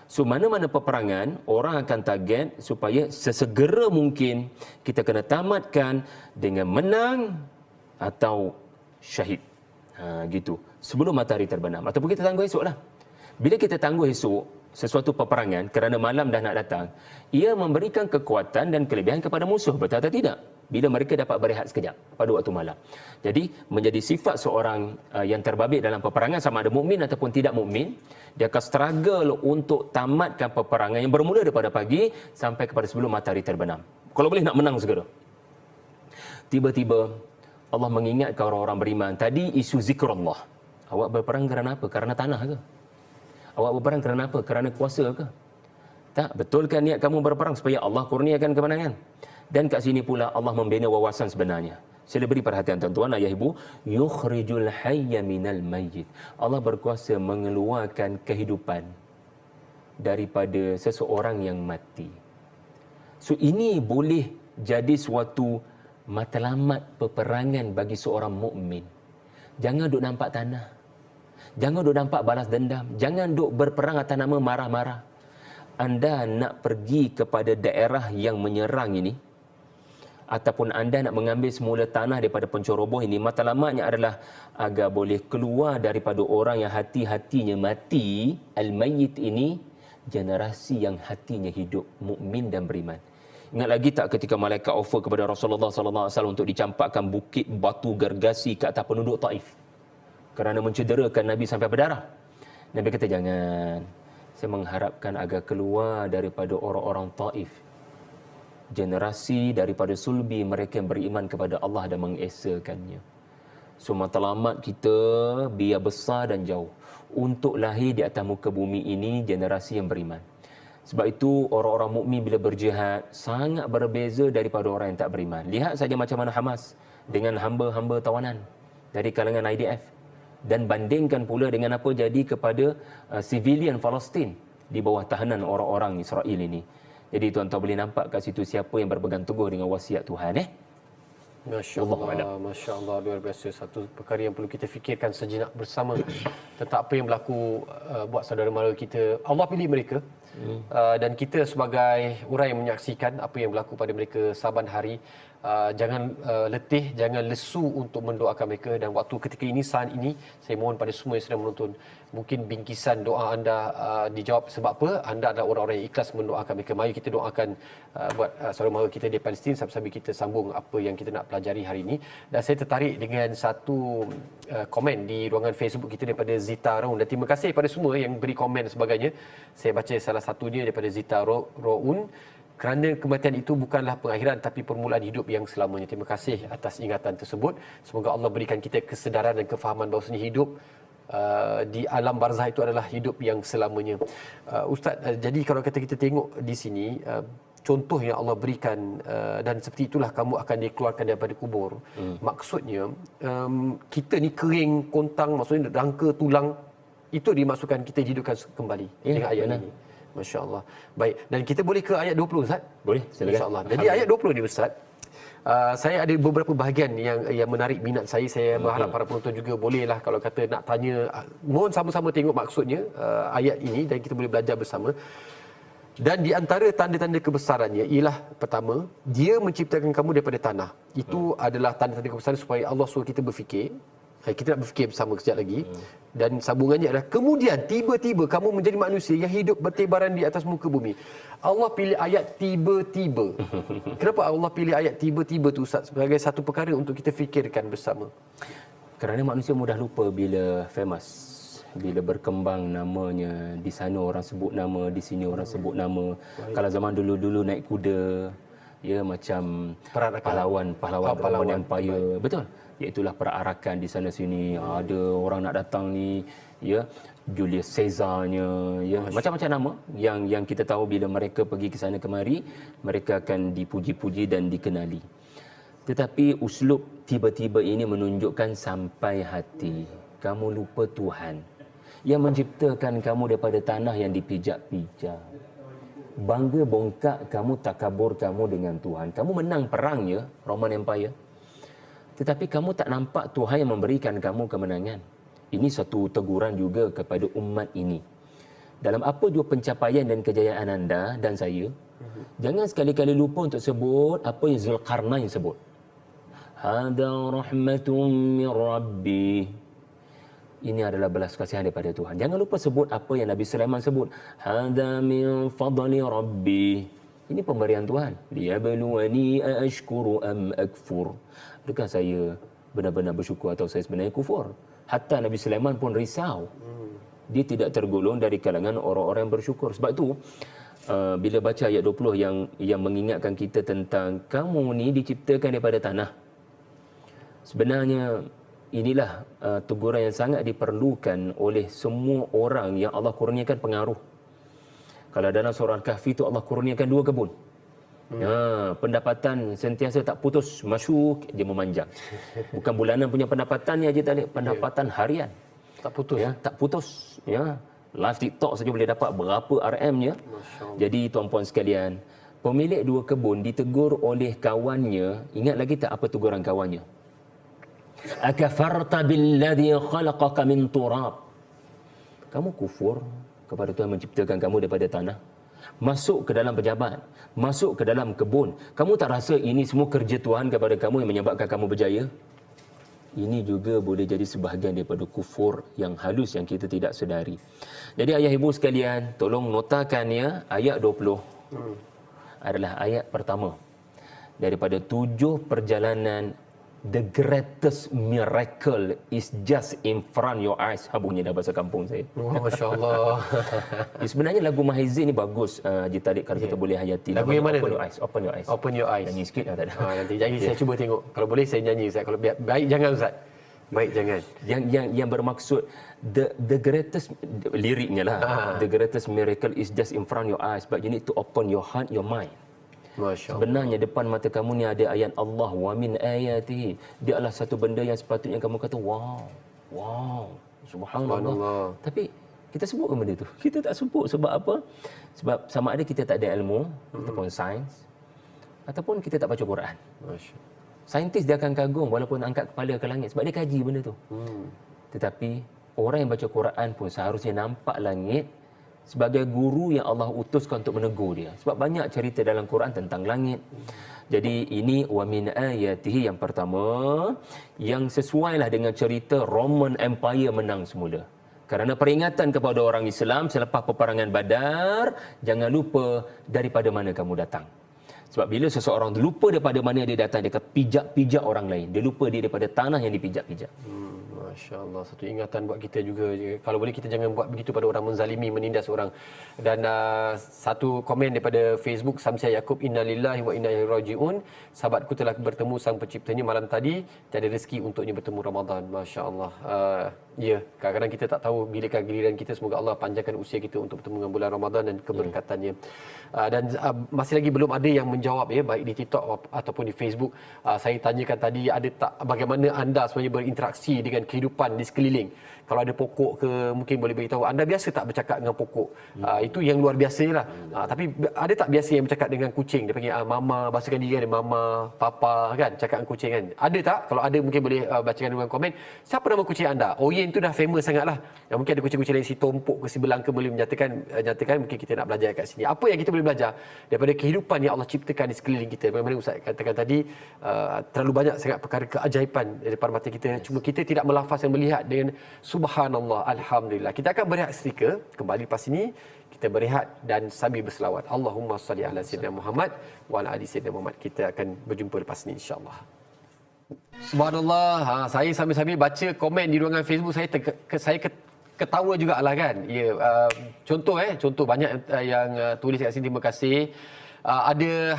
So mana-mana peperangan, orang akan target supaya sesegera mungkin kita kena tamatkan dengan menang atau syahid. Gitu. Sebelum matahari terbenam. Ataupun kita tangguh esok lah. Bila kita tangguh esok sesuatu peperangan kerana malam dah nak datang, ia memberikan kekuatan dan kelebihan kepada musuh. Betul atau tidak? Bila mereka dapat berehat sekejap pada waktu malam. Jadi menjadi sifat seorang yang terbabit dalam peperangan, sama ada mukmin ataupun tidak mukmin, dia akan struggle untuk tamatkan peperangan yang bermula daripada pagi sampai kepada sebelum matahari terbenam. Kalau boleh nak menang segera. Tiba-tiba Allah mengingatkan orang-orang beriman. Tadi isu zikrullah. Awak berperang kerana apa? Kerana tanah ke? Awak berperang kerana apa? Kerana kuasa ke? Tak, betulkan niat kamu berperang supaya Allah kurniakan kemenangan. Dan kat sini pula Allah membina wawasan sebenarnya. Sila beri perhatian tuan-tuan, ayah ibu. Yukhrijul hayya minal mayyit. Allah berkuasa mengeluarkan kehidupan daripada seseorang yang mati. So ini boleh jadi suatu matlamat peperangan bagi seorang mukmin. Jangan duk nampak tanah. Jangan duk nampak balas dendam. Jangan duk berperang atas nama marah-marah. Anda nak pergi kepada daerah yang menyerang ini, ataupun anda nak mengambil semula tanah daripada pencoroboh ini, matlamatnya adalah agar boleh keluar daripada orang yang hati-hatinya mati. Al-mayyit ini generasi yang hatinya hidup, mukmin dan beriman. Ingat lagi tak ketika malaikat offer kepada Rasulullah sallallahu alaihi wasallam untuk dicampakkan bukit batu gergasi ke atas penduduk Taif kerana mencederakan Nabi sampai berdarah. Nabi kata, jangan. Saya mengharapkan agar keluar daripada orang-orang Taif generasi daripada sulbi mereka yang beriman kepada Allah dan mengesakannya. So matlamat kita biar besar dan jauh untuk lahir di atas muka bumi ini generasi yang beriman. Sebab itu orang-orang mukmin bila berjihad sangat berbeza daripada orang yang tak beriman. Lihat saja macam mana Hamas dengan hamba-hamba tawanan dari kalangan IDF, dan bandingkan pula dengan apa jadi kepada civilian Palestin di bawah tahanan orang-orang Israel ini. Jadi tuan-tuan boleh nampak kat situ siapa yang berpegang teguh dengan wasiat Tuhan. Masya Allah, Masya Allah, luar biasa. Satu perkara yang perlu kita fikirkan sejenak bersama tentang apa yang berlaku buat saudara mara kita. Allah pilih mereka Dan kita sebagai orang yang menyaksikan apa yang berlaku pada mereka saban hari, jangan letih, jangan lesu untuk mendoakan mereka. Dan waktu ketika ini, saat ini, saya mohon pada semua yang sedang menonton, mungkin bingkisan doa anda dijawab sebab apa? Anda adalah orang-orang yang ikhlas mendoakan mereka. Mari kita doakan buat saudara mara kita di Palestin, sambil-sambil kita sambung apa yang kita nak pelajari hari ini. Dan saya tertarik dengan satu komen di ruangan Facebook kita daripada Zita Raun. Dan terima kasih kepada semua yang beri komen dan sebagainya. Saya baca salah satunya daripada Zita Raun. Kerana kematian itu bukanlah pengakhiran tapi permulaan hidup yang selamanya. Terima kasih atas ingatan tersebut. Semoga Allah berikan kita kesedaran dan kefahaman bahawasanya hidup di alam barzah itu adalah hidup yang selamanya. Ustaz, jadi kalau kata kita tengok di sini, contoh yang Allah berikan, dan seperti itulah kamu akan dikeluarkan daripada kubur. Maksudnya kita ni kering, kontang, maksudnya rangka, tulang, itu dimasukkan kita hidupkan kembali dengan ayat ini. Masya Allah. Baik, dan kita boleh ke ayat 20 Ustaz? Boleh, silakan. Insya-Allah. Jadi ayat 20 ni Ustaz, saya ada beberapa bahagian yang menarik minat saya. Saya berharap para penonton juga bolehlah kalau kata nak tanya, mohon sama-sama tengok maksudnya ayat ini dan kita boleh belajar bersama. Dan di antara tanda-tanda kebesarannya ialah pertama, dia menciptakan kamu daripada tanah. Itu adalah tanda-tanda kebesaran supaya Allah suruh kita berfikir. Kita nak berfikir bersama kejap lagi. Dan sambungannya adalah kemudian tiba-tiba kamu menjadi manusia yang hidup bertebaran di atas muka bumi. Allah pilih ayat tiba-tiba. Kenapa Allah pilih ayat tiba-tiba tu Ustaz sebagai satu perkara untuk kita fikirkan bersama? Kerana manusia mudah lupa bila famous, bila berkembang namanya, di sana orang sebut nama, di sini orang sebut nama. Kalau zaman dulu-dulu naik kuda, ya macam pahlawan Roman Empire. Betul. Iaitulah perarakan di sana sini, ada orang nak datang ni, ya, Julius Caesarnya, ya, macam-macam nama yang kita tahu bila mereka pergi ke sana kemari, mereka akan dipuji-puji dan dikenali. Tetapi uslub tiba-tiba ini menunjukkan sampai hati. Kamu lupa Tuhan yang menciptakan kamu daripada tanah yang dipijak-pijak. Bangga bongkak kamu, takabur kamu dengan Tuhan. Kamu menang perangnya, Roman Empire. Tetapi kamu tak nampak Tuhan yang memberikan kamu kemenangan. Ini satu teguran juga kepada umat ini. Dalam apa jua pencapaian dan kejayaan anda dan saya, jangan sekali-kali lupa untuk sebut apa yang Zulkarnain sebut. Hada rahmatun min Rabbi. Ini adalah belas kasihan daripada Tuhan. Jangan lupa sebut apa yang Nabi Sulaiman sebut. Hada min fadli Rabbi. Ini pemberian Tuhan. Liyabluwani aashkuru am akfur. Adakah saya benar-benar bersyukur atau saya sebenarnya kufur? Hatta Nabi Sulaiman pun risau. Dia tidak tergolong dari kalangan orang-orang yang bersyukur. Sebab itu bila baca ayat 20 yang mengingatkan kita tentang kamu ni diciptakan daripada tanah. Sebenarnya inilah teguran yang sangat diperlukan oleh semua orang yang Allah kurniakan pengaruh. Kalau dalam surah Al-Kahfi itu Allah kurniakan 2 kebun. Pendapatan sentiasa tak putus, masyuk, dia memanjang. Bukan bulanan punya pendapatan ni aja tadi, pendapatan harian. Tak putus. Ya, tak putus. Ya. Live TikTok saja boleh dapat berapa RM-nya. Jadi tuan-puan sekalian, pemilik 2 kebun ditegur oleh kawannya. Ingat lagi tak apa teguran kawannya? Akafarta billadhi khalaqaka min turab. Kamu kufur kepada Tuhan menciptakan kamu daripada tanah. Masuk ke dalam pejabat, masuk ke dalam kebun. Kamu tak rasa ini semua kerja Tuhan kepada kamu yang menyebabkan kamu berjaya? Ini juga boleh jadi sebahagian daripada kufur yang halus yang kita tidak sedari. Jadi ayah ibu sekalian, tolong notakan ya, ayat 20 adalah ayat pertama daripada 7 perjalanan. The greatest miracle is just in front your eyes. Bunyi dah bahasa kampung saya. Wah, Masya Allah. Sebenarnya lagu Mahizi ni bagus. Haji Tariq kalau kita boleh hayati. Lagu yang mana Open tu? Your Eyes. Open Your Eyes. Open Your Eyes. Nyanyi sikit tak ada. Nanti jadi saya cuba tengok. Kalau boleh saya nyanyi Ustaz. Kalau baik jangan Ustaz. Baik jangan. Yang bermaksud the greatest liriknya lah. The greatest miracle is just in front your eyes, but you need to open your heart, your mind. Masya Allah. Sebenarnya depan mata kamu ni ada ayat Allah, wa min ayatihi. Dia adalah satu benda yang sepatutnya kamu kata wow. Subhanallah. Tapi kita sebut ke benda tu? Kita tak sebut sebab apa? Sebab sama ada kita tak ada ilmu ataupun sains, ataupun kita tak baca Quran. Saintis dia akan kagum walaupun angkat kepala ke langit sebab dia kaji benda tu. Tetapi orang yang baca Quran pun seharusnya nampak langit sebagai guru yang Allah utuskan untuk menegur dia. Sebab banyak cerita dalam Quran tentang langit. Jadi ini wa min ayatihi yang pertama, yang sesuailah dengan cerita Roman Empire menang semula. Kerana peringatan kepada orang Islam selepas peperangan Badar, jangan lupa daripada mana kamu datang. Sebab bila seseorang lupa daripada mana dia datang, dia akan pijak-pijak orang lain. Dia lupa dia daripada tanah yang dipijak-pijak. Masya Allah, satu ingatan buat kita juga. Kalau boleh kita jangan buat begitu pada orang menzalimi, menindas orang. Dan satu komen daripada Facebook, Samsia Yaakob, innalillahi wa inna ilaihi rajiun. Sahabatku telah bertemu sang penciptanya malam tadi, tiada rezeki untuknya bertemu Ramadan. Masya Allah. Ya, kadang-kadang kita tak tahu bilakah giliran kita. Semoga Allah panjangkan usia kita untuk bertemu dengan bulan Ramadan dan keberkatannya. Dan masih lagi belum ada yang menjawab, ya, baik di TikTok ataupun di Facebook. Saya tanyakan tadi, ada tak bagaimana anda sebenarnya berinteraksi dengan kehidupan di sekeliling? Kalau ada pokok ke, mungkin boleh beritahu. Anda biasa tak bercakap dengan pokok? Itu yang luar biasa lah. Tapi ada tak biasa yang bercakap dengan kucing? Dia panggil mama, bahasakan diri ada mama, papa kan, cakap dengan kucing kan. Ada tak? Kalau ada mungkin boleh bacakan dengan komen. Siapa nama kucing anda? Oyen tu dah famous sangat lah. Mungkin ada kucing-kucing lain, si Tompok ke si Belangka boleh nyatakan mungkin kita nak belajar kat sini. Apa yang kita boleh belajar daripada kehidupan yang Allah ciptakan di sekeliling kita? Bagaimana Ustaz katakan tadi, terlalu banyak sangat perkara keajaiban di depan mata kita. Cuma kita tidak melafaz dan melihat dengan subhanallah, alhamdulillah. Kita akan berehat seketika, kembali lepas ini kita berehat dan sambil berselawat. Allahumma salli ala sayyidina Muhammad wa ala ali sayyidina Muhammad. Kita akan berjumpa lepas ini insya-Allah. Subhanallah, saya sambil-sambil baca komen di ruangan Facebook, saya ketawa jugalah kan. Ya, contoh banyak yang tulis kat sini, terima kasih. Ada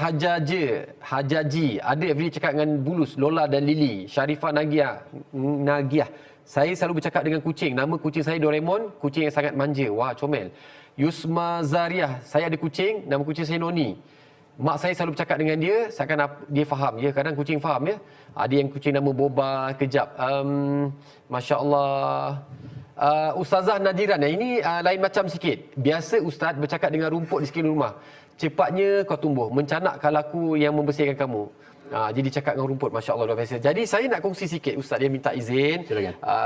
Hajaji, ada every cakap dengan Bulus, Lola dan Lily, Sharifah Nagiah. Saya selalu bercakap dengan kucing. Nama kucing saya Doraemon, kucing yang sangat manja. Wah, comel. Yusma Zariah, saya ada kucing, nama kucing saya Noni. Mak saya selalu bercakap dengan dia, seakan dia faham. Ya, kadang kucing faham ya. Ada yang kucing nama Boba, kejap. Masya Allah. Ustazah Nadiran, ini lain macam sikit. Biasa Ustaz bercakap dengan rumput di sekeliling rumah. Cepatnya kau tumbuh, mencanak kalau aku yang membersihkan kamu. Jadi cakap dengan rumput, Masya Allah, luar biasa. Jadi saya nak kongsi sikit, Ustaz dia minta izin.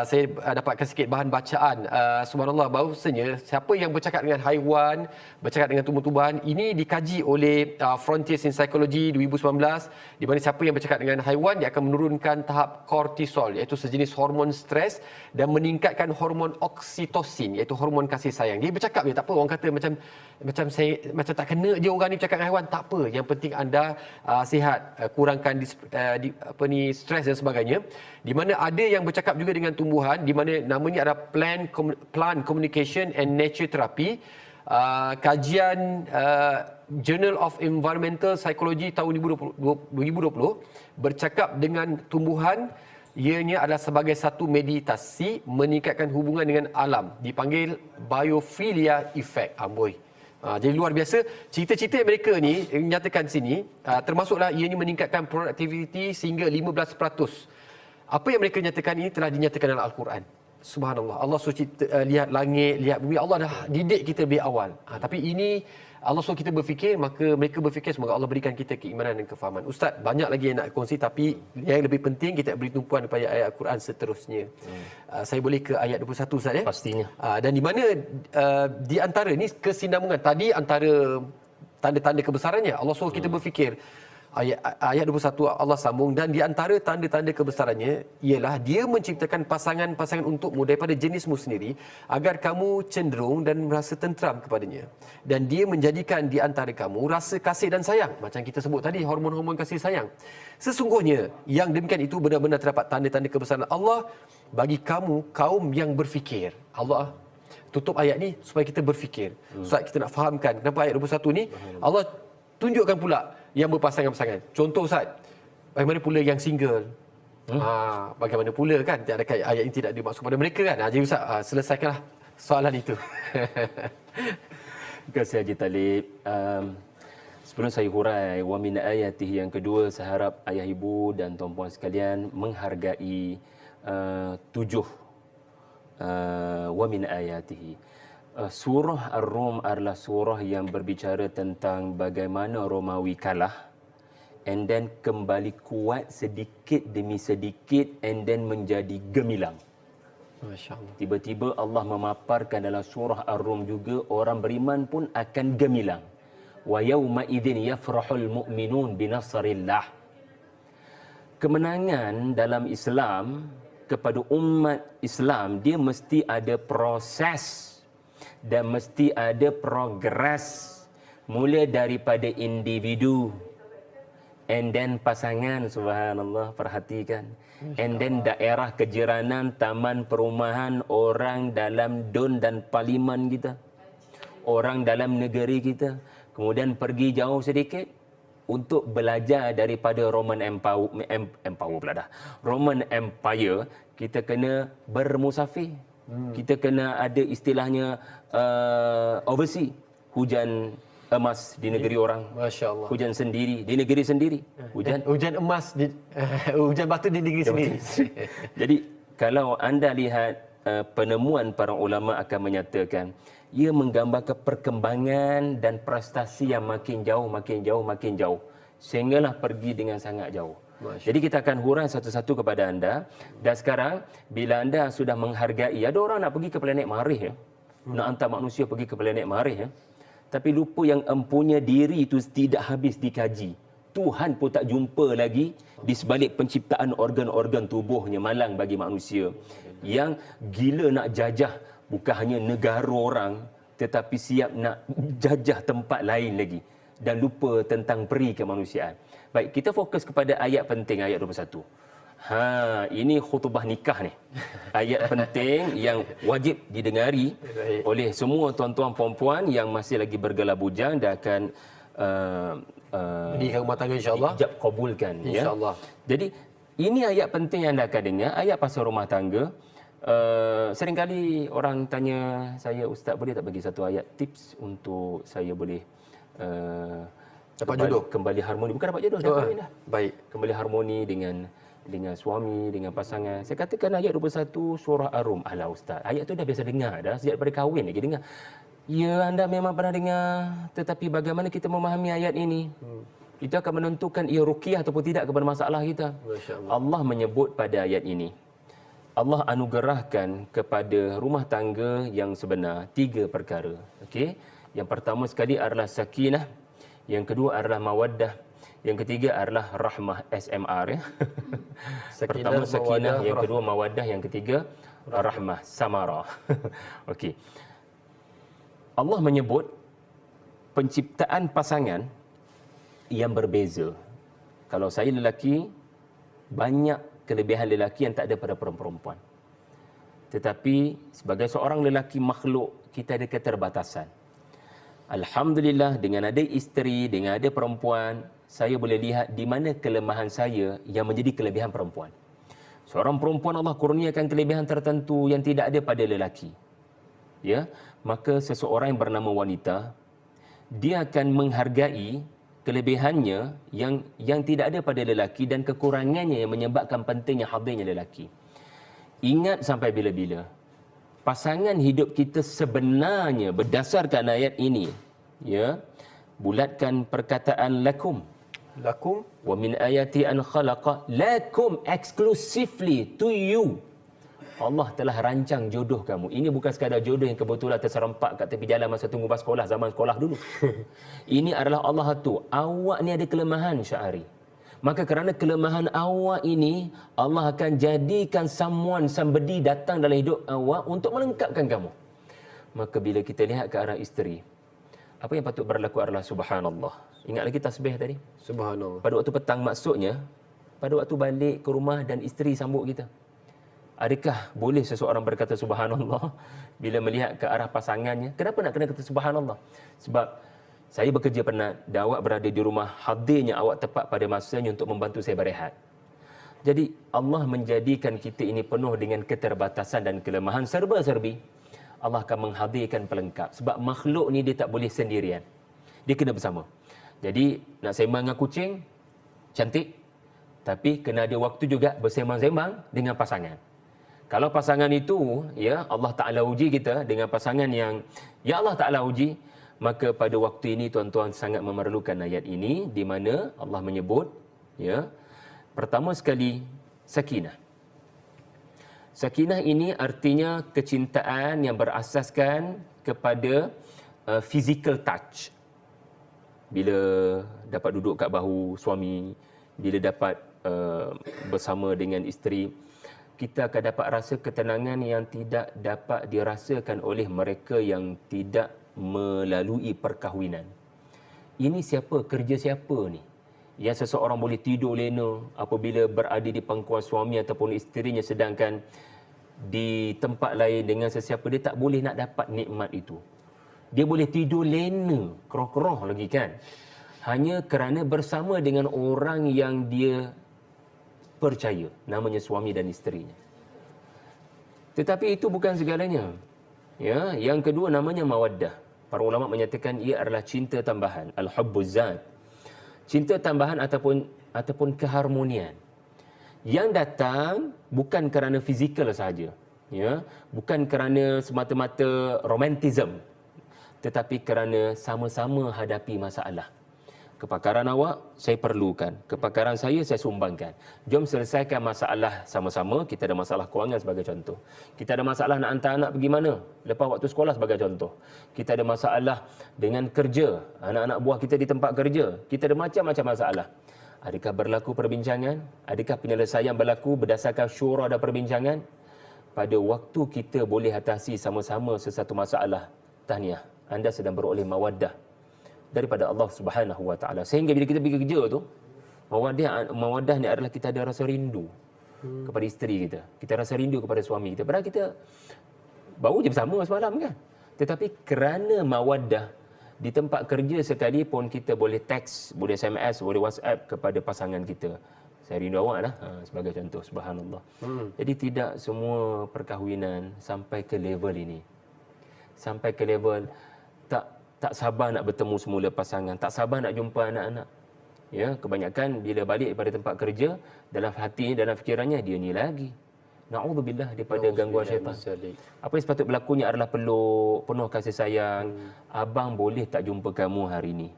Saya dapatkan sikit bahan bacaan. Subhanallah, bahawasanya siapa yang bercakap dengan haiwan, bercakap dengan tumbuh-tumbuhan, ini dikaji oleh Frontiers in Psychology 2019, di mana siapa yang bercakap dengan haiwan, dia akan menurunkan tahap kortisol, iaitu sejenis hormon stres, dan meningkatkan hormon oksitosin, iaitu hormon kasih sayang. Dia bercakap je, tak apa. Orang kata macam tak kena je orang ni bercakap dengan haiwan, tak apa. Yang penting anda sihat, kurangkan stres dan sebagainya. Di mana ada yang bercakap juga dengan tumbuhan, di mana namanya ada plant communication and nature therapy. Kajian Journal of Environmental Psychology tahun 2020 bercakap dengan tumbuhan. Ianya adalah sebagai satu meditasi meningkatkan hubungan dengan alam, dipanggil biophilia effect. Amboi. Jadi luar biasa. Cerita-cerita mereka ni menyatakan sini, termasuklah ianya meningkatkan produktiviti sehingga 15%. Apa yang mereka nyatakan ini telah dinyatakan dalam Al-Quran. Subhanallah. Allah suruh lihat langit, lihat bumi. Allah dah didik kita lebih awal. Tapi ini Allah suruh kita berfikir, maka mereka berfikir, semoga Allah berikan kita keimanan dan kefahaman. Ustaz, banyak lagi yang nak kongsi, tapi yang lebih penting kita beri tumpuan kepada ayat Al-Quran seterusnya. Saya boleh ke ayat 21 Ustaz ya? Pastinya. Dan di mana di antara ni kesinambungan tadi antara tanda-tanda kebesarannya, Allah suruh kita berfikir. Ayat 21 Allah sambung, dan di antara tanda-tanda kebesarannya ialah dia menciptakan pasangan-pasangan untukmu daripada jenismu sendiri agar kamu cenderung dan merasa tenteram kepadanya, dan dia menjadikan di antara kamu rasa kasih dan sayang, macam kita sebut tadi, hormon-hormon kasih sayang. Sesungguhnya yang demikian itu benar-benar terdapat tanda-tanda kebesaran Allah bagi kamu kaum yang berfikir. Allah tutup ayat ni supaya kita berfikir. Ustaz, kita nak fahamkan kenapa ayat 21 ni Allah tunjukkan pula yang berpasangan-pasangan. Contoh Ustaz, bagaimana pula yang single? Bagaimana pula kan? Adakah ayat ini tidak dimaksud pada mereka kan? Jadi Ustaz, selesaikanlah soalan itu. Terima kasih Haji Talib. Sebelum saya hurai wa min ayatihi yang kedua, saya harap ayah ibu dan tuan-puan sekalian menghargai 7 wa min ayatihi. Surah Ar-Rum adalah surah yang berbicara tentang bagaimana Romawi kalah and then kembali kuat sedikit demi sedikit and then menjadi gemilang. Masya Allah. Tiba-tiba Allah memaparkan dalam surah Ar-Rum juga, orang beriman pun akan gemilang. Wa yauma idzin yafrahul mu'minun binasrillah. Kemenangan dalam Islam kepada umat Islam, dia mesti ada proses dan mesti ada progres. Mula daripada individu, and then pasangan, subhanallah, perhatikan. And then daerah kejiranan, taman perumahan, orang dalam DUN dan parlimen kita, orang dalam negeri kita. Kemudian pergi jauh sedikit untuk belajar daripada Roman Empire, kita kena bermusafir. Kita kena ada istilahnya overseas, hujan emas di negeri orang. Masya Allah. Hujan sendiri di negeri sendiri. Hujan emas di hujan batu di negeri sendiri. Jadi kalau anda lihat penemuan para ulama akan menyatakan, ia menggambarkan perkembangan dan prestasi yang makin jauh, sehinggalah pergi dengan sangat jauh. Jadi kita akan huraian satu-satu kepada anda. Dan sekarang bila anda sudah menghargai, ada orang nak pergi ke planet Marikh, ya, nak hantar manusia pergi ke planet Marikh, ya, tapi lupa yang empunya diri itu tidak habis dikaji. Tuhan pun tak jumpa lagi di sebalik penciptaan organ-organ tubuhnya, malang bagi manusia. Yang gila nak jajah bukan hanya negara orang, tetapi siap nak jajah tempat lain lagi. Dan lupa tentang peri kemanusiaan. Baik, kita fokus kepada ayat penting, ayat 21. Ini khutbah nikah ni. Ayat penting yang wajib didengari oleh semua tuan-tuan puan-puan yang masih lagi bergelar bujang dan akan Menikah rumah tangga, insya-Allah. Ijab kabulkan, insya-Allah. Ya? Jadi ini ayat penting yang anda akan dengar, ayat pasal rumah tangga. Seringkali orang tanya saya, ustaz boleh tak bagi satu ayat tips untuk saya boleh dapat jodoh, kembali harmoni. Bukan dapat jodoh, dah kahwin dah. Baik. Kembali harmoni dengan suami, dengan pasangan. Saya katakan ayat 21 surah Ar-Rum. Alah ustaz, ayat tu dah biasa dengar dah, sejak daripada kahwin lagi dengar. Ya, anda memang pernah dengar, tetapi bagaimana kita memahami ayat ini? Kita akan menentukan ia ruqyah ataupun tidak kepada masalah kita. Allah menyebut pada ayat ini, Allah anugerahkan kepada rumah tangga yang sebenar 3 perkara. Okey. Yang pertama sekali adalah sakinah, yang kedua adalah mawaddah, yang ketiga adalah rahmah, SMR, ya. Pertama sakinah, yang kedua mawaddah, yang ketiga rahmah, samara. Okey. Allah menyebut penciptaan pasangan yang berbeza. Kalau saya lelaki, banyak kelebihan lelaki yang tak ada pada perempuan. Tetapi sebagai seorang lelaki makhluk, kita ada keterbatasan. Alhamdulillah, dengan ada isteri, dengan ada perempuan, saya boleh lihat di mana kelemahan saya yang menjadi kelebihan perempuan. Seorang perempuan Allah kurniakan kelebihan tertentu yang tidak ada pada lelaki. Ya, maka seseorang yang bernama wanita, dia akan menghargai kelebihannya yang tidak ada pada lelaki dan kekurangannya yang menyebabkan pentingnya hadirnya lelaki. Ingat sampai bila-bila, pasangan hidup kita sebenarnya berdasarkan ayat ini, ya, bulatkan perkataan lakum. Lakum Wa min ayati an khalaqa lakum, exclusively to you. Allah telah rancang jodoh kamu. Ini bukan sekadar jodoh yang kebetulan terserempak kat tepi jalan masa tunggu bas sekolah, zaman sekolah dulu. Ini adalah Allah tu. Awak ni ada kelemahan, Syahari. Maka kerana kelemahan awak ini, Allah akan jadikan somebody datang dalam hidup awak untuk melengkapkan kamu. Maka bila kita lihat ke arah isteri, apa yang patut berlaku adalah subhanallah. Ingat lagi tasbih tadi? Subhanallah. Pada waktu petang, maksudnya pada waktu balik ke rumah dan isteri sambut kita. Adakah boleh seseorang berkata subhanallah bila melihat ke arah pasangannya? Kenapa nak kena kata subhanallah? Sebab saya bekerja penat dan awak berada di rumah, hadirnya awak tepat pada masanya untuk membantu saya berehat. Jadi Allah menjadikan kita ini penuh dengan keterbatasan dan kelemahan serba-serbi. Allah akan menghadirkan pelengkap. Sebab makhluk ni dia tak boleh sendirian. Dia kena bersama. Jadi nak sembang dengan kucing, cantik. Tapi kena ada waktu juga bersembang-sembang dengan pasangan. Kalau pasangan itu, ya, Allah Ta'ala uji kita dengan pasangan yang ya Allah Ta'ala uji, maka pada waktu ini tuan-tuan sangat memerlukan ayat ini di mana Allah menyebut, ya, pertama sekali sakinah. Sakinah ini artinya kecintaan yang berasaskan kepada physical touch. Bila dapat duduk kat bahu suami, bila dapat bersama dengan isteri, kita akan dapat rasa ketenangan yang tidak dapat dirasakan oleh mereka yang tidak melalui perkahwinan. Ini siapa? Kerja siapa ni? Yang seseorang boleh tidur lena apabila berada di pangkuan suami ataupun isterinya, sedangkan di tempat lain dengan sesiapa dia tak boleh nak dapat nikmat itu. Dia boleh tidur lena, keroh-keroh lagi kan. Hanya kerana bersama dengan orang yang dia percaya, namanya suami dan isterinya. Tetapi itu bukan segalanya. Ya, yang kedua namanya mawaddah. Para ulama menyatakan ia adalah cinta tambahan, al-hubbuz zat. Cinta tambahan ataupun keharmonian yang datang bukan kerana fizikal sahaja, ya, bukan kerana semata-mata romantism, tetapi kerana sama-sama hadapi masalah. Kepakaran awak saya perlukan, kepakaran saya sumbangkan. Jom selesaikan masalah sama-sama. Kita ada masalah kewangan sebagai contoh. Kita ada masalah nak hantar anak pergi mana lepas waktu sekolah sebagai contoh. Kita ada masalah dengan kerja, anak-anak buah kita di tempat kerja. Kita ada macam-macam masalah. Adakah berlaku perbincangan? Adakah penyelesaian berlaku berdasarkan syura dan perbincangan? Pada waktu kita boleh atasi sama-sama sesuatu masalah, tahniah, anda sedang beroleh mawaddah daripada Allah Subhanahu Wa Taala. Sehingga bila kita pergi kerja tu, mawaddah ni adalah kita ada rasa rindu kepada isteri kita. Kita rasa rindu kepada suami kita. Padahal kita baru je bersama semalam kan. Tetapi kerana mawaddah, di tempat kerja sekalipun kita boleh teks, boleh SMS, boleh WhatsApp kepada pasangan kita. Saya rindu awak lah, sebagai contoh, subhanallah. Jadi tidak semua perkahwinan sampai ke level ini. Sampai ke level tak sabar nak bertemu semula pasangan, tak sabar nak jumpa anak-anak. Ya, kebanyakan bila balik daripada tempat kerja, dalam hatinya, dalam fikirannya, dia ni lagi. Na'udzubillah daripada gangguan syaitan. Apa yang sepatut berlakunya adalah peluk, penuh kasih sayang. Abang boleh tak jumpa kamu hari ini.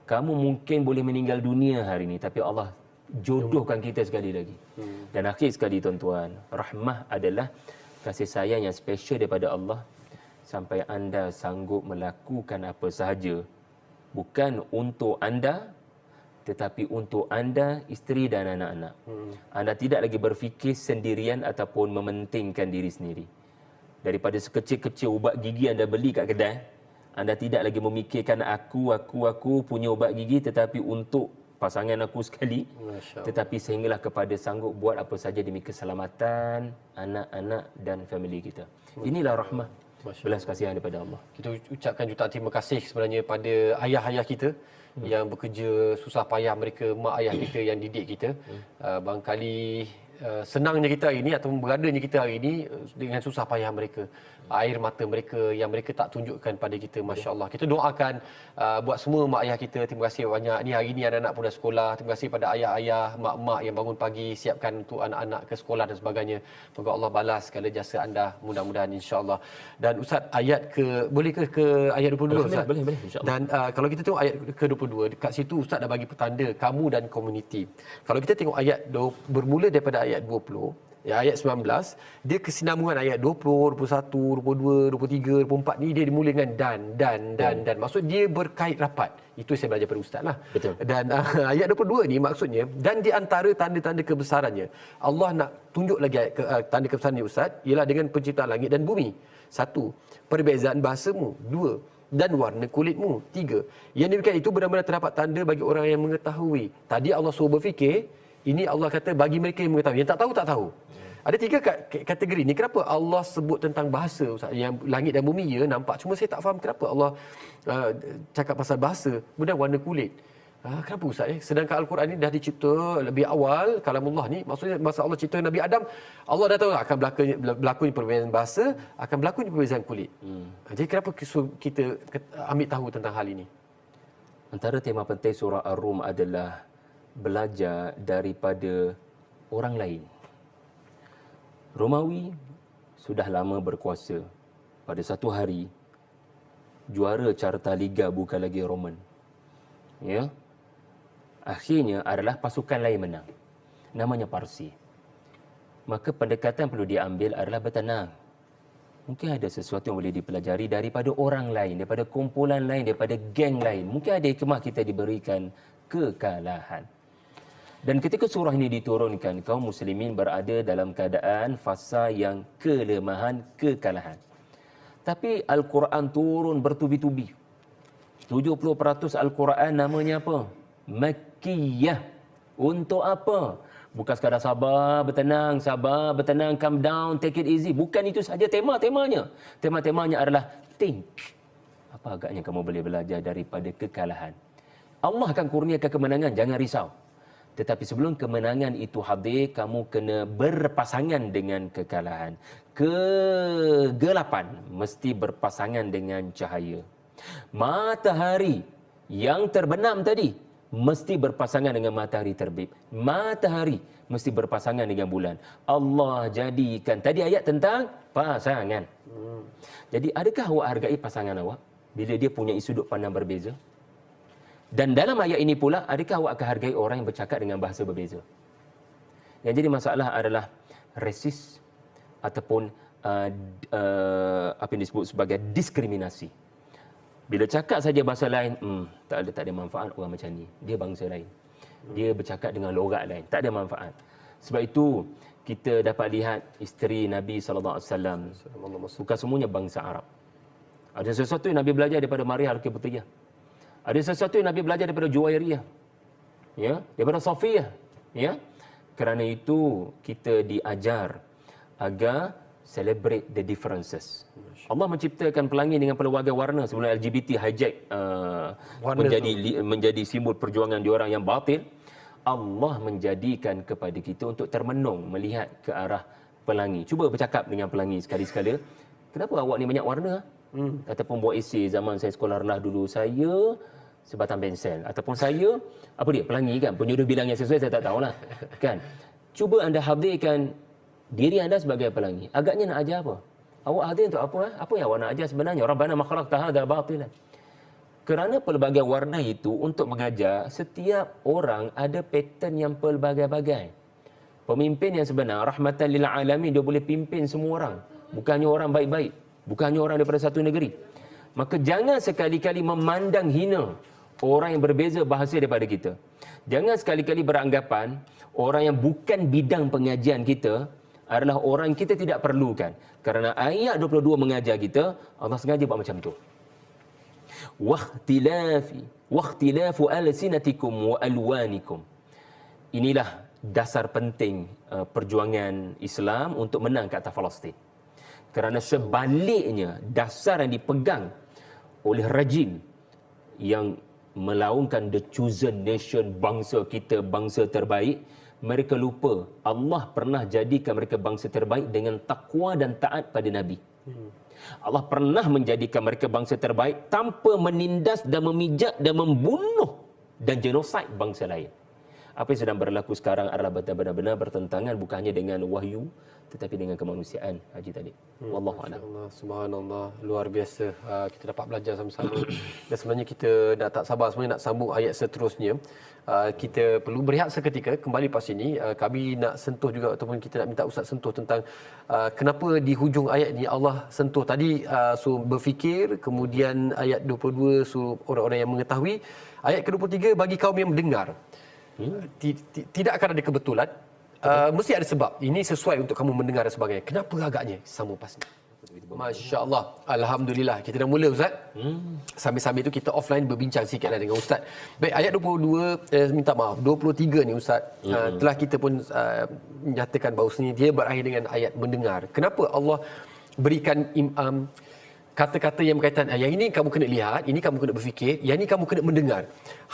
Kamu mungkin boleh meninggal dunia hari ini, tapi Allah jodohkan kita sekali lagi. Dan akhir sekali tuan-tuan, rahmah adalah kasih sayang yang special daripada Allah, sampai anda sanggup melakukan apa sahaja, bukan untuk anda, tetapi untuk anda, isteri dan anak-anak. Anda tidak lagi berfikir sendirian ataupun mementingkan diri sendiri. Daripada sekecil-kecil ubat gigi anda beli kat kedai, anda tidak lagi memikirkan aku punya ubat gigi, tetapi untuk pasangan aku sekali, tetapi sehinggalah kepada sanggup buat apa saja demi keselamatan anak-anak dan family kita. Inilah rahmah, belas kasihan daripada Allah. Kita ucapkan jutaan terima kasih sebenarnya pada ayah-ayah kita yang bekerja susah payah mereka, mak ayah kita yang didik kita. Barangkali senangnya kita hari ini ataupun beradanya kita hari ini dengan susah payah mereka, air mata mereka yang mereka tak tunjukkan pada kita. Masya Allah. Kita doakan buat semua mak ayah kita, terima kasih banyak. Ni hari ni anak-anak pun dah sekolah. Terima kasih pada ayah-ayah, mak-mak yang bangun pagi siapkan untuk anak-anak ke sekolah dan sebagainya. Moga Allah balas segala jasa anda, mudah-mudahan insya-Allah. Dan Ustaz, ayat boleh ke ayat 22 Ustaz? Boleh insya-Allah. Dan kalau kita tengok ayat ke-22, dekat situ Ustaz dah bagi petanda kamu dan komuniti. Kalau kita tengok ayat bermula daripada ayat 20, ya, ayat 19, dia kesinambungan ayat 20, 21, 22, 23, 24 ni dia dimulai dengan dan. Maksud dia berkait rapat. Itu saya belajar pada Ustaz lah. Betul. Dan ayat 22 ni maksudnya, dan di antara tanda-tanda kebesarannya, Allah nak tunjuk lagi tanda kebesarannya Ustaz, ialah dengan penciptaan langit dan bumi. 1. Perbezaan bahasamu. 2. Dan warna kulitmu. 3. Yang demikian itu benar-benar terdapat tanda bagi orang yang mengetahui. Tadi Allah suruh berfikir, ini Allah kata bagi mereka yang mengetahui. Yang tak tahu, tak tahu. Ada 3 kategori ni. Kenapa Allah sebut tentang bahasa Ustaz? Yang langit dan bumi ya nampak. Cuma saya tak faham kenapa Allah cakap pasal bahasa. Kemudian warna kulit. Kenapa Ustaz? Sedangkan Al-Quran ni dah dicipta lebih awal. Kalamullah ni. Maksudnya masa Allah cipta Nabi Adam, Allah dah tahu akan berlakunya perbezaan bahasa, akan berlakunya perbezaan kulit. Jadi kenapa kita ambil tahu tentang hal ini? Antara tema penting surah Ar-Rum adalah belajar daripada orang lain. Romawi sudah lama berkuasa. Pada satu hari, juara carta liga bukan lagi Roman. Ya. Akhirnya adalah pasukan lain menang. Namanya Parsi. maka pendekatan perlu diambil adalah bertenang. Mungkin ada sesuatu yang boleh dipelajari daripada orang lain, daripada kumpulan lain, daripada geng lain. Mungkin ada hikmah kita diberikan kekalahan. Dan ketika surah ini diturunkan, kaum muslimin berada dalam keadaan fasa yang kelemahan, kekalahan. Tapi Al-Quran turun bertubi-tubi. 70% Al-Quran namanya apa? Makkiyah. Untuk apa? Bukan sekadar sabar, bertenang, calm down, take it easy. Bukan itu saja tema-temanya. Tema-temanya adalah think. Apa agaknya kamu boleh belajar daripada kekalahan? Allah akan kurniakan kemenangan, jangan risau. Tetapi sebelum kemenangan itu hadir, kamu kena berpasangan dengan kekalahan. Kegelapan mesti berpasangan dengan cahaya. Matahari yang terbenam tadi mesti berpasangan dengan matahari terbit. Matahari mesti berpasangan dengan bulan. Allah jadikan, tadi ayat tentang pasangan. Jadi adakah awak hargai pasangan awak bila dia punya sudut pandang berbeza? Dan dalam ayat ini pula, adakah awak akan hargai orang yang bercakap dengan bahasa berbeza? Yang jadi masalah adalah resis ataupun apa yang disebut sebagai diskriminasi. Bila cakap saja bahasa lain, tak ada manfaat orang macam ni. Dia bangsa lain. Dia bercakap dengan logat lain, tak ada manfaat. Sebab itu kita dapat lihat isteri Nabi SAW, bukan semuanya bangsa Arab. Ada sesuatu yang Nabi belajar daripada Maria Al-Qibtiyah. Ada sesuatu yang Nabi belajar daripada Juwairiyah, ya, daripada Safiyah, ya. Kerana itu kita diajar agar celebrate the differences. Allah menciptakan pelangi dengan pelbagai warna sebelum LGBT hijack menjadi simbol perjuangan diorang yang batil. Allah menjadikan kepada kita untuk termenung melihat ke arah pelangi. Cuba bercakap dengan pelangi sekali-sekala. Kenapa awak ni banyak warna? Ataupun buat esei zaman saya sekolah rendah dulu, saya sebatang pensel, ataupun saya apa dia, pelangi kan, penyuruh bilang yang sesuai saya tak tahulah kan. Cuba anda hadirkan diri anda sebagai pelangi. Agaknya nak ajar apa? Awak hadir untuk apa? Apa yang awak nak ajar sebenarnya? Rabbana ma khalaqta hadza batilan. Kerana pelbagai warna itu untuk mengajar, setiap orang ada pattern yang pelbagai-bagai. Pemimpin yang sebenar, rahmatan lil alamin, dia boleh pimpin semua orang. Bukannya orang baik-baik, bukannya orang daripada satu negeri. Maka jangan sekali-kali memandang hina orang yang berbeza bahasa daripada kita. Jangan sekali-kali beranggapan orang yang bukan bidang pengajian kita adalah orang kita tidak perlukan. Kerana ayat 22 mengajar kita, Allah sengaja buat macam tu. Wakhtilafu alsinatikum wa alwanikum. Inilah dasar penting perjuangan Islam untuk menang ke atas Palestin. Kerana sebaliknya, dasar yang dipegang oleh rejim yang melaungkan the chosen nation, bangsa kita, bangsa terbaik, mereka lupa Allah pernah jadikan mereka bangsa terbaik dengan takwa dan taat pada Nabi. Allah pernah menjadikan mereka bangsa terbaik tanpa menindas dan memijak dan membunuh dan genosid bangsa lain. Apa yang sedang berlaku sekarang adalah benar-benar bertentangan bukan hanya dengan wahyu tetapi dengan kemanusiaan, Haji tadi. Wallahu a'lam. Subhanallah, luar biasa. Kita dapat belajar sama-sama. Dan sebenarnya kita tak sabar sebenarnya nak sambung ayat seterusnya. Kita perlu berehat seketika kembali pas ini. Kami nak sentuh juga ataupun kita nak minta Ustaz sentuh tentang kenapa di hujung ayat ini Allah sentuh tadi suruh berfikir, kemudian ayat 22 suruh orang-orang yang mengetahui, ayat ke-23 bagi kaum yang mendengar. Tidak akan ada kebetulan. Mesti ada sebab. Ini sesuai untuk kamu mendengar dan sebagainya. Kenapa agaknya sambung pas ni? Masya Allah. Alhamdulillah. Kita dah mula Ustaz. Sambil-sambil itu kita offline berbincang sikitlah dengan Ustaz. Baik, ayat 22, minta maaf, 23 ni Ustaz. Telah kita pun menyatakan bahawa sini dia berakhir dengan ayat mendengar. Kenapa Allah berikan kata-kata yang berkaitan, yang ini kamu kena lihat, ini kamu kena berfikir, yang ini kamu kena mendengar.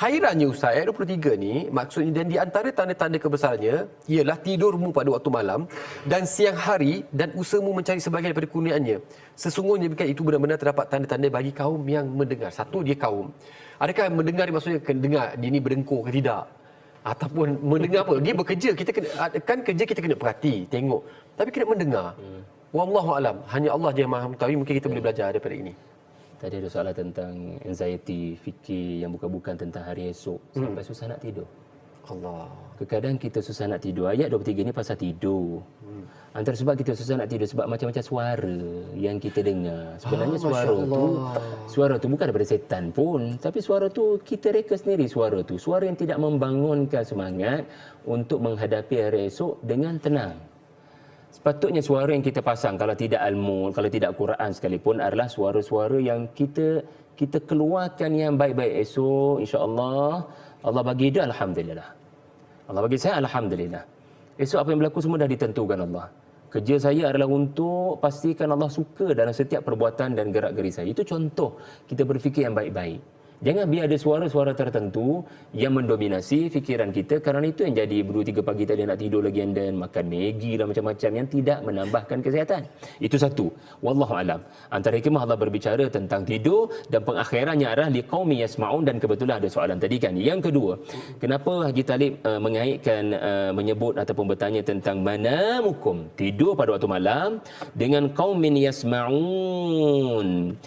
Hairannya Ustaz, ayat 23 ni, maksudnya dan di antara tanda-tanda kebesarannya, ialah tidurmu pada waktu malam dan siang hari dan usahamu mencari sebahagian daripada kurniaannya. Sesungguhnya itu benar-benar terdapat tanda-tanda bagi kaum yang mendengar. Satu, dia kaum. Adakah mendengar maksudnya kena dengar, dia ni berdengkur ke tidak? Ataupun mendengar apa? Dia bekerja, kita kena, kan kerja kita kena perhati, tengok. Tapi kena mendengar. Wallahu alam, hanya Allah dia Maha mengetahui. Mungkin kita boleh belajar daripada ini. Tadi ada soalan tentang anxiety, fikir yang bukan-bukan tentang hari esok sampai susah nak tidur. Allah. Kadang kita susah nak tidur. Ayat 23 ni pasal tidur. Antara sebab kita susah nak tidur sebab macam-macam suara yang kita dengar. Sebenarnya suara tu bukan daripada setan pun, tapi suara tu kita reka sendiri suara tu. Suara yang tidak membangunkan semangat untuk menghadapi hari esok dengan tenang. Sepatutnya suara yang kita pasang kalau tidak Al-Mulk, kalau tidak Quran sekalipun adalah suara-suara yang kita keluarkan yang baik-baik esok, insya-Allah. Allah bagi dia alhamdulillah. Allah bagi saya alhamdulillah. Esok apa yang berlaku semua dah ditentukan Allah. Kerja saya adalah untuk pastikan Allah suka dalam setiap perbuatan dan gerak-geri saya. Itu contoh kita berfikir yang baik-baik. Jangan biar ada suara-suara tertentu yang mendominasi fikiran kita. Kerana itu yang jadi 2-3 pagi tadi nak tidur lagi and then makan Maggi dan macam-macam yang tidak menambahkan kesihatan. Itu satu. Wallahu alam. Antara hikmah Allah berbicara tentang tidur dan pengakhirannya adalah liqaumi yasmaun, dan kebetulan ada soalan tadi kan. Yang kedua, kenapa Haji Talib mengaitkan menyebut ataupun bertanya tentang manamukum, tidur pada waktu malam, dengan qaumin yasmaun?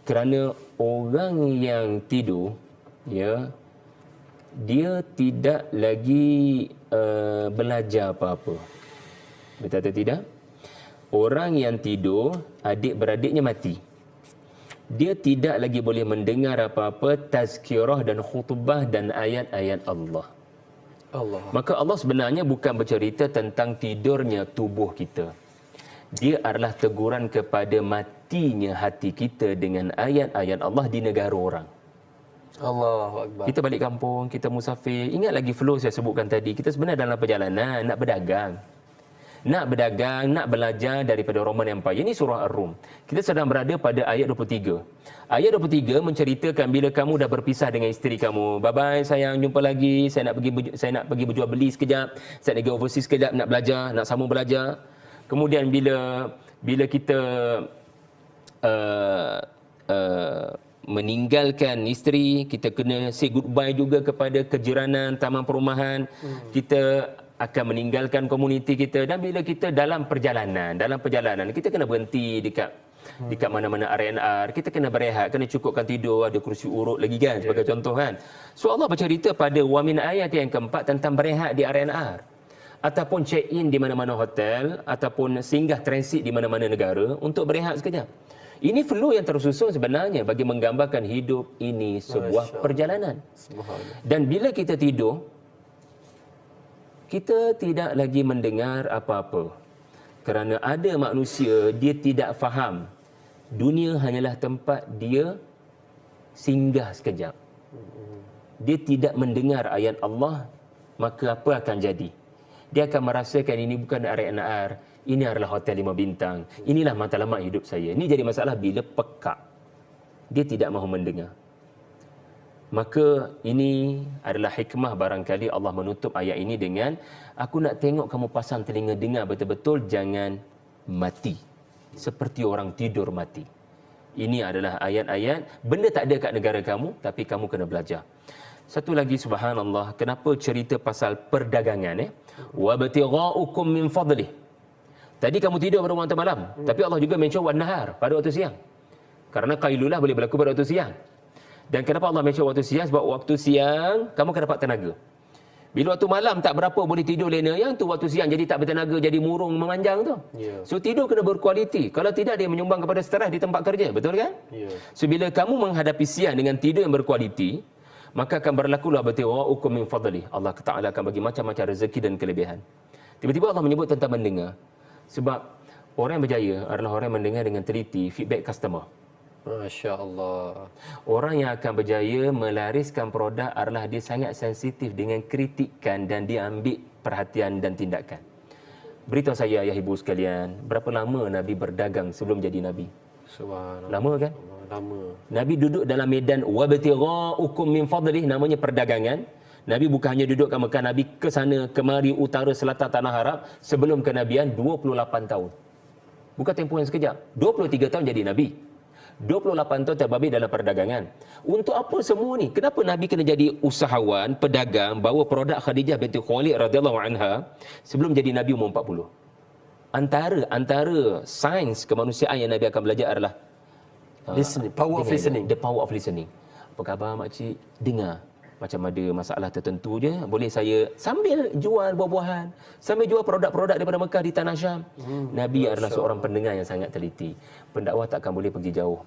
Kerana orang yang tidur, ya, dia tidak lagi belajar apa-apa. Betul atau tidak? Orang yang tidur, adik-beradiknya mati. Dia tidak lagi boleh mendengar apa-apa tazkirah dan khutbah dan ayat-ayat Allah. Maka Allah sebenarnya bukan bercerita tentang tidurnya tubuh kita. Dia adalah teguran kepada matinya hati kita dengan ayat-ayat Allah di negara orang. Allahu Akbar. Kita balik kampung, kita musafir. Ingat lagi flow saya sebutkan tadi. Kita sebenarnya dalam perjalanan nak berdagang. Nak belajar daripada Roman Empire. Ini surah Ar-Rum. Kita sedang berada pada ayat 23. Ayat 23 menceritakan bila kamu dah berpisah dengan isteri kamu. Bye-bye sayang, jumpa lagi. Saya nak pergi berjual beli sekejap. Saya nak pergi overseas sekejap, nak belajar, nak sambung belajar. Kemudian bila kita meninggalkan isteri, kita kena say goodbye juga kepada kejiranan, taman perumahan. Kita akan meninggalkan komuniti kita, dan bila kita dalam perjalanan kita kena berhenti dekat mana-mana RNR, kita kena berehat, kena cukupkan tidur, ada kursi urut lagi kan, sebagai contoh kan. So Allah bercerita pada wamin ayat yang keempat tentang berehat di RNR. Ataupun check-in di mana-mana hotel, ataupun singgah transit di mana-mana negara untuk berehat sekejap. Ini flow yang tersusun sebenarnya bagi menggambarkan hidup ini sebuah perjalanan. Dan bila kita tidur, kita tidak lagi mendengar apa-apa. Kerana ada manusia, dia tidak faham dunia hanyalah tempat dia singgah sekejap. Dia tidak mendengar ayat Allah, maka apa akan jadi? Dia akan merasakan ini bukan RNR, ini adalah hotel 5 bintang. Inilah matlamat hidup saya. Ini jadi masalah bila pekak. Dia tidak mahu mendengar. Maka ini adalah hikmah barangkali Allah menutup ayat ini dengan, aku nak tengok kamu pasang telinga dengar betul-betul, jangan mati. Seperti orang tidur mati. Ini adalah ayat-ayat, benda tak ada kat negara kamu, tapi kamu kena belajar. Satu lagi subhanallah, kenapa cerita pasal perdagangan wabtigha'ukum min fadlih. Tadi kamu tidur pada waktu malam, tapi Allah juga mention wan nahar, pada waktu siang. Kerana qailulah boleh berlaku pada waktu siang. Dan kenapa Allah mention waktu siang? Sebab waktu siang kamu akan dapat tenaga. Bila waktu malam tak berapa boleh tidur lena, yang tu waktu siang jadi tak bertenaga, jadi murung memanjang tu. So tidur kena berkualiti. Kalau tidak dia menyumbang kepada stres di tempat kerja, betul kan? So bila kamu menghadapi siang dengan tidur yang berkualiti, maka akan berlakulah wabtigha'ukum min fadlih. Allah Taala akan bagi macam-macam rezeki dan kelebihan. Tiba-tiba Allah menyebut tentang mendengar. Sebab orang yang berjaya adalah orang yang mendengar dengan teliti feedback customer. Masya Allah. Orang yang akan berjaya melariskan produk adalah dia sangat sensitif dengan kritikan dan dia ambil perhatian dan tindakan. Beritahu saya ayah ibu sekalian, berapa lama Nabi berdagang sebelum jadi Nabi? Subhanallah. Lama kan? Lama. Nabi duduk dalam medan wabtigha'ukum min fadlih, namanya perdagangan. Nabi bukan hanya duduk kat Mekah, Nabi ke sana, kemari, utara, selatan, tanah Arab sebelum kenabian 28 tahun. Bukan tempoh yang sekejap. 23 tahun jadi Nabi. 28 tahun terbabit dalam perdagangan. Untuk apa semua ni? Kenapa Nabi kena jadi usahawan, pedagang, bawa produk Khadijah binti Khuwailid radhiyallahu anha sebelum jadi Nabi umur 40? Antara sains kemanusiaan yang Nabi akan belajar adalah listening, power of listening. The power of listening. Apa khabar makcik? Dengar. macam ada masalah tertentu je, boleh saya sambil jual buah-buahan, sambil jual produk-produk daripada Mekah di Tanah Syam. Nabi adalah seorang pendengar yang sangat teliti. Pendakwah takkan boleh pergi jauh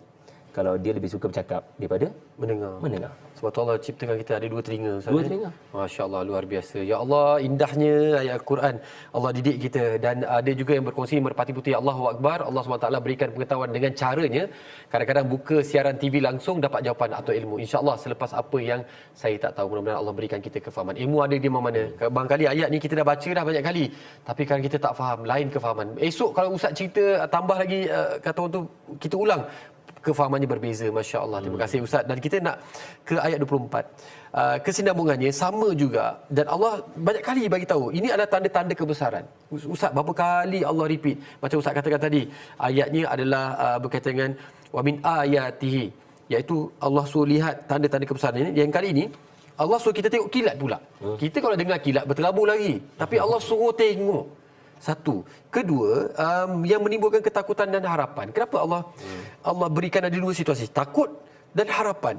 kalau dia lebih suka bercakap daripada mendengar. Sebab tu Allah ciptakan kita ada dua telinga. Dua telinga. Masya Allah, luar biasa. Ya Allah, indahnya ayat Al-Quran. Allah didik kita. Dan ada juga yang berkongsi merpati putih. Allahu Akbar. Allah SWT berikan pengetahuan dengan caranya. Kadang-kadang buka siaran TV langsung dapat jawapan atau ilmu. InsyaAllah selepas apa yang saya tak tahu. Mudah-mudahan Allah berikan kita kefahaman. Ilmu ada di mana-mana. Barangkali ayat ni kita dah baca dah banyak kali. Tapi kadang kita tak faham. Lain kefahaman. Esok kalau Ustaz cerita tambah lagi, kata orang tu, kita ulang. Kefahamannya berbeza, Masya Allah. Terima kasih Ustaz. Dan kita nak ke ayat 24. Kesinambungannya sama juga. Dan Allah banyak kali bagi tahu ini adalah tanda-tanda kebesaran. Ustaz, berapa kali Allah repeat? Macam Ustaz katakan tadi, ayatnya adalah berkaitan dengan wa min ayatihi, iaitu Allah suruh lihat tanda-tanda kebesaran ini. Yang kali ini Allah suruh kita tengok kilat pula. Kita kalau dengar kilat berterabur lagi. Tapi Allah suruh tengok. Satu. Kedua, yang menimbulkan ketakutan dan harapan. Kenapa Allah berikan ada dua situasi, takut dan harapan.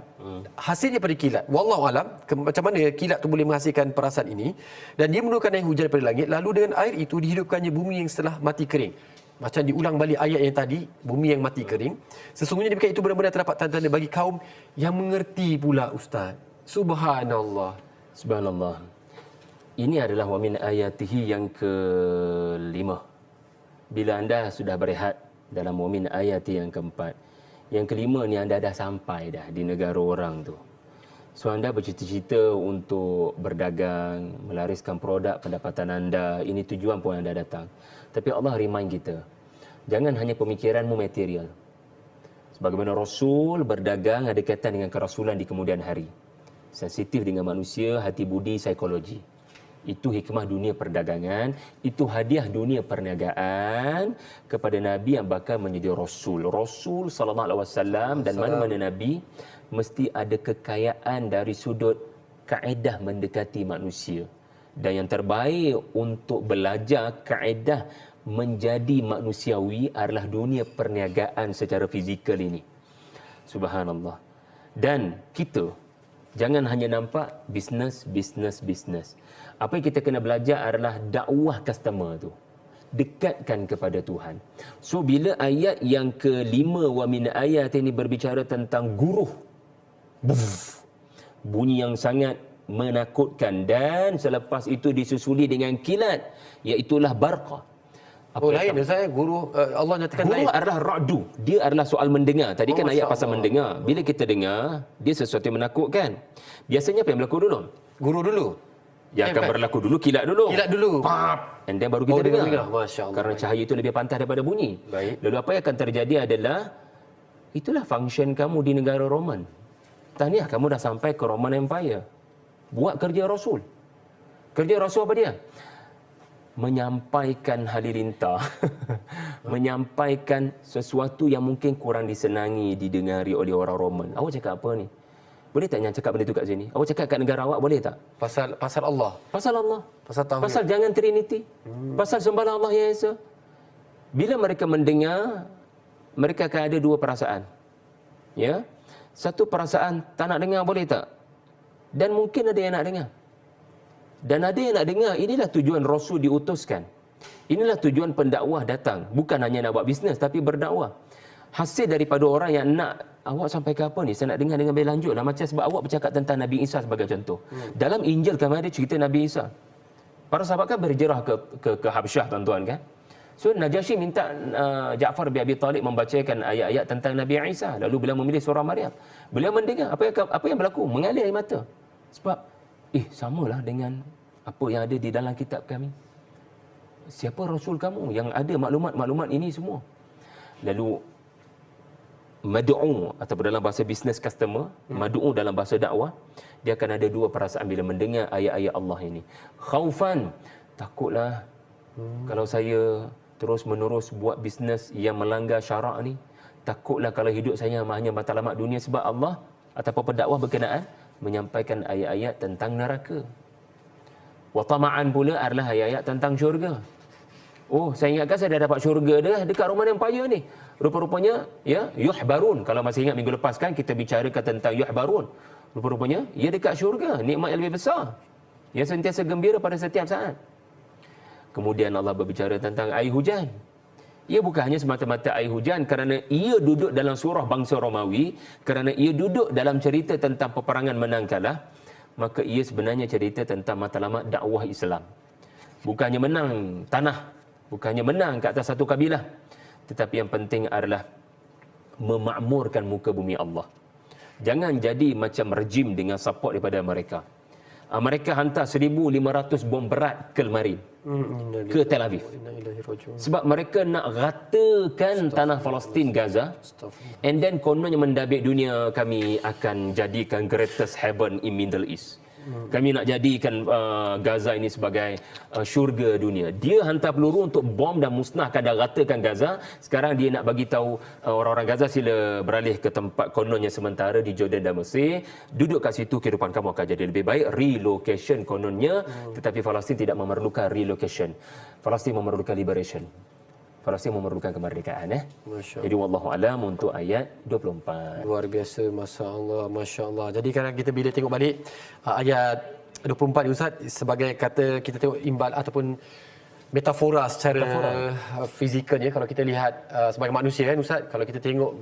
Hasilnya pada kilat. Wallahu alam, macam mana kilat tu boleh menghasilkan perasaan ini. Dan dia menurunkan air hujan daripada langit, lalu dengan air itu dihidupkannya bumi yang setelah mati kering. Macam diulang balik ayat yang tadi, bumi yang mati kering. Sesungguhnya demikian itu benar-benar terdapat tanda-tanda bagi kaum yang mengerti pula, Ustaz. Subhanallah. Subhanallah. Ini adalah wa min ayatihi yang kelima. Bila anda sudah berehat dalam wa min ayati yang keempat, yang kelima ni anda dah sampai dah di negara orang tu. So anda bercita-cita untuk berdagang, melariskan produk pendapatan anda. Ini tujuan pun anda datang. Tapi Allah remind kita, jangan hanya pemikiranmu material. Sebagaimana Rasul berdagang ada kaitan dengan kerasulan di kemudian hari. Sensitif dengan manusia, hati budi, psikologi. Itu hikmah dunia perdagangan, itu hadiah dunia perniagaan kepada Nabi yang bakal menjadi Rasul. Rasul SAW dan mana-mana Nabi mesti ada kekayaan dari sudut kaedah mendekati manusia. Dan yang terbaik untuk belajar kaedah menjadi manusiawi adalah dunia perniagaan secara fizikal ini. Subhanallah. Dan kita jangan hanya nampak bisnes. Apa yang kita kena belajar adalah dakwah customer tu. Dekatkan kepada Tuhan. So bila ayat yang kelima wa min ayat ini berbicara tentang guruh. Bunyi yang sangat menakutkan, dan selepas itu disusuli dengan kilat, iaitulah barqa. Lain saya guru, Allah nyatakan guru lain. adalah ra'du. Dia adalah soal mendengar. Tadi kan ayat pasal mendengar. Bila kita dengar, dia sesuatu yang menakutkan. Biasanya apa yang berlaku dulu? Guru dulu. Yang akan berlaku dulu, kilat dulu. Kilat dulu. Pap. And then baru kita dengar. Masya Allah. Kerana cahaya itu lebih pantas daripada bunyi. Baik. Lalu apa yang akan terjadi adalah, itulah function kamu di negara Roman. Tahniah, kamu dah sampai ke Roman Empire. Buat kerja Rasul. Kerja Rasul apa dia? Menyampaikan halilintar. Menyampaikan sesuatu yang mungkin kurang disenangi, didengari oleh orang Roman. Awak cakap apa ni? Boleh tak jangan cakap benda tu kat sini? Awak cakap kat negara awak, boleh tak? Pasal Allah. Pasal Allah. Pasal tauhid. Pasal jangan Trinity. Pasal sembahlah Allah yang Esa. Bila mereka mendengar, mereka akan ada dua perasaan. Ya. Satu perasaan tak nak dengar, boleh tak? Dan mungkin ada yang nak dengar. Dan ada yang nak dengar. Inilah tujuan Rasul diutuskan. Inilah tujuan pendakwah datang. Bukan hanya nak buat bisnes, tapi berdakwah. Hasil daripada orang yang nak, awak sampai ke apa ni? Saya nak dengar dengan lebih lanjut lah. Macam sebab awak bercakap tentang Nabi Isa sebagai contoh. Dalam Injil kami ada cerita Nabi Isa. Para sahabat kan berhijrah ke Habsyah, tuan-tuan kan. So Najasyi minta Ja'far bin Abi Talib membacakan ayat-ayat tentang Nabi Isa. Lalu beliau memilih surah Maryam. Beliau mendengar apa yang berlaku, mengalir air mata. Sebab samalah dengan apa yang ada di dalam kitab kami. Siapa Rasul kamu yang ada maklumat-maklumat ini semua? Lalu mad'u ataupun dalam bahasa business customer, mad'u dalam bahasa dakwah, dia akan ada dua perasaan bila mendengar ayat-ayat Allah ini. Khaufan, takutlah kalau saya terus-menerus buat bisnes yang melanggar syarak ni, takutlah kalau hidup saya hanya matlamat dunia, sebab Allah ataupun pendakwah berkenaan menyampaikan ayat-ayat tentang neraka. Wa tama'an pula adalah ayat-ayat tentang syurga. Oh, saya ingatkan saya dah dapat syurga dah dekat Roman Empire ni. Rupa-rupanya, ya, yuhbarun. Kalau masih ingat minggu lepas kan kita bicarakan tentang yuhbarun. Rupa-rupanya ia dekat syurga, nikmat yang lebih besar, yang sentiasa gembira pada setiap saat. Kemudian Allah berbicara tentang air hujan. Ia bukan hanya semata-mata air hujan kerana ia duduk dalam surah bangsa Romawi, kerana ia duduk dalam cerita tentang peperangan menang kalah, maka ia sebenarnya cerita tentang matlamat dakwah Islam. Bukannya menang tanah, bukannya menang ke atas satu kabilah, tetapi yang penting adalah memakmurkan muka bumi Allah. Jangan jadi macam rejim dengan support daripada mereka. Mereka hantar 1,500 bom berat ke Lemari, ke Tel Aviv. Sebab mereka nak ratakan tanah Palestin, Gaza. And then kononnya mendabik dunia, kami akan jadikan greatest heaven in Middle East. Kami nak jadikan Gaza ini sebagai syurga dunia. Dia hantar peluru untuk bom dan musnahkan dan ratakan Gaza. Sekarang dia nak bagi tahu orang-orang Gaza sila beralih ke tempat kononnya sementara di Jordan dan Mesir. Duduk kat situ, kehidupan kamu akan jadi lebih baik. Relocation kononnya, tetapi Palestin tidak memerlukan relocation. Palestin memerlukan liberation. Palestin memerlukan kemerdekaan. Jadi wallahu alam untuk ayat 24. Luar biasa, masya-Allah, masya-Allah. Jadi kadang kita bila tengok balik ayat 24 ni Ustaz, sebagai kata kita tengok imbal ataupun metafora secara fizikalnya, kalau kita lihat sebagai manusia kan Ustaz, kalau kita tengok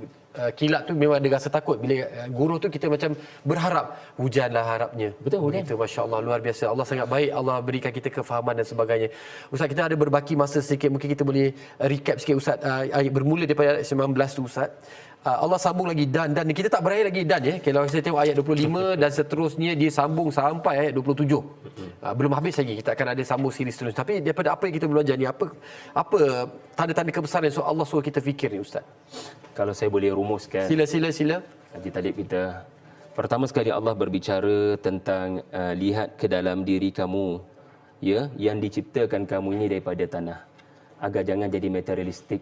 kilat tu memang ada rasa takut. Bila guruh tu kita macam berharap hujanlah harapnya. Betul kan? Begitu, masya-Allah, luar biasa. Allah sangat baik, Allah berikan kita kefahaman dan sebagainya. Ustaz, kita ada berbaki masa sedikit, mungkin kita boleh recap sikit Ustaz, ayat bermula daripada ayat 19 tu Ustaz. Allah sambung lagi dan kita tak berakhir lagi dan ya. Kalau saya tengok ayat 25 dan seterusnya dia sambung sampai ayat 27. Belum habis lagi, kita akan ada sambung siri seterusnya. Tapi daripada apa yang kita belajar ni, apa tanda-tanda kebesaran yang Allah suruh kita fikir ni Ustaz? Kalau saya boleh rumuskan. Sila. Haji Talib kita. Pertama sekali Allah berbicara tentang lihat ke dalam diri kamu, ya, yang diciptakan kamu ini daripada tanah. Agar jangan jadi materialistik,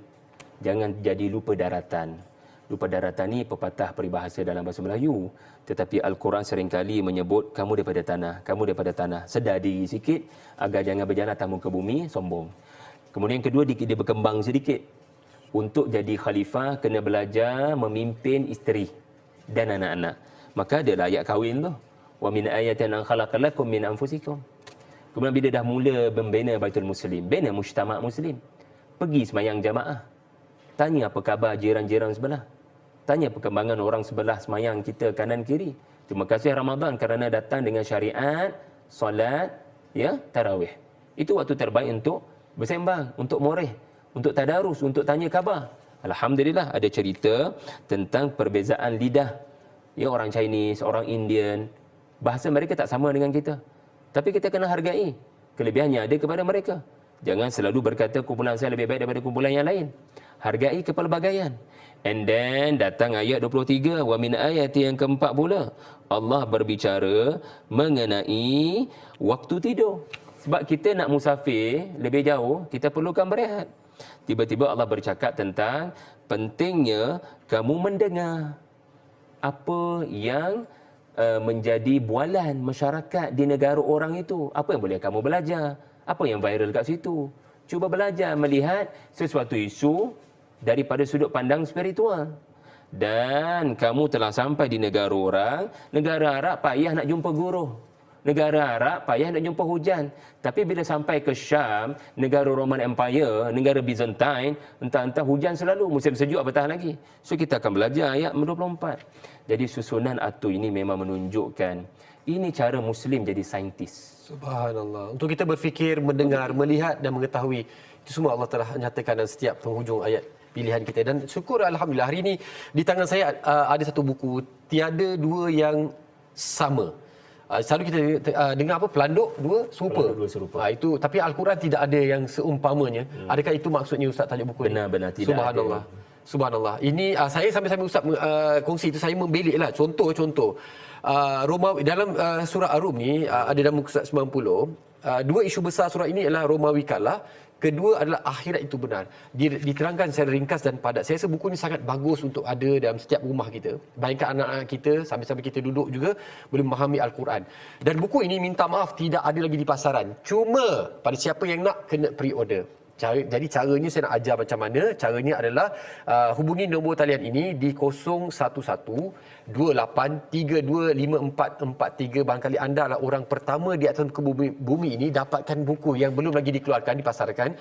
jangan jadi lupa daratan. Lupa daratan ni pepatah peribahasa dalam bahasa Melayu, tetapi Al-Quran seringkali menyebut kamu daripada tanah, kamu daripada tanah. Sedar diri sikit agar jangan berjalan atas muka bumi sombong. Kemudian kedua, dia berkembang sedikit. Untuk jadi khalifah kena belajar memimpin isteri dan anak-anak. Maka adalah ayat kahwin tu. Wa min ayatin an khalaqalakum min anfusikum. Kemudian bila dah mula membina Baitul Muslim, bina mujtama' Muslim, pergi semayang jamaah. Tanya apa khabar jiran-jiran sebelah. Tanya perkembangan orang sebelah semayang kita kanan kiri. Terima kasih Ramadan kerana datang dengan syariat solat, ya, tarawih. Itu waktu terbaik untuk bersembang, untuk moreh, untuk tadarus, untuk tanya khabar. Alhamdulillah ada cerita tentang perbezaan lidah. Ya, orang Chinese, orang Indian, bahasa mereka tak sama dengan kita. Tapi kita kena hargai kelebihannya ada kepada mereka. Jangan selalu berkata kumpulan saya lebih baik daripada kumpulan yang lain. Hargai kepelbagaian. And then datang ayat 23, wa min ayati yang keempat pula. Allah berbicara mengenai waktu tidur. Sebab kita nak musafir lebih jauh, kita perlukan berehat. Tiba-tiba Allah bercakap tentang pentingnya kamu mendengar apa yang menjadi bualan masyarakat di negara orang itu. Apa yang boleh kamu belajar? Apa yang viral kat situ? Cuba belajar melihat sesuatu isu daripada sudut pandang spiritual. Dan kamu telah sampai di negara orang, negara Arab payah nak jumpa guru. Negara Arab payah nak jumpa hujan. Tapi bila sampai ke Syam, negara Roman Empire, negara Byzantine, entah-entah hujan selalu, musim sejuk apatah lagi. So kita akan belajar ayat 24. Jadi susunan atu ini memang menunjukkan ini cara Muslim jadi saintis. Subhanallah. Untuk kita berfikir, mendengar, melihat dan mengetahui, itu semua Allah telah nyatakan dalam setiap penghujung ayat pilihan kita. Dan syukur Alhamdulillah, hari ini di tangan saya ada satu buku, Tiada Dua Yang Sama. Selalu kita dengar apa, pelanduk dua serupa. Itu, tapi Al-Quran tidak ada yang seumpamanya. Adakah itu maksudnya Ustaz tajuk buku ini? Benar-benar tidak. Subhanallah. Ada. Subhanallah. Ini saya sambil-sambil Ustaz kongsi itu, saya membeliklah contoh-contoh. Romawi dalam surah Ar-Rum ni ada dalam muka surat 90. Dua isu besar surah ini adalah Romawi kalah, kedua adalah akhirat itu benar. Diterangkan secara ringkas dan padat. Saya rasa buku ni sangat bagus untuk ada dalam setiap rumah kita. Bayangkan anak-anak kita sambil-sambil kita duduk juga boleh memahami Al-Quran. Dan buku ini minta maaf tidak ada lagi di pasaran. Cuma pada siapa yang nak kena pre-order. Jadi caranya saya nak ajar macam mana. Caranya adalah hubungi nombor talian ini di 011-28325443. Barangkali anda adalah orang pertama di atas muka bumi ini dapatkan buku yang belum lagi dikeluarkan, dipasarkan.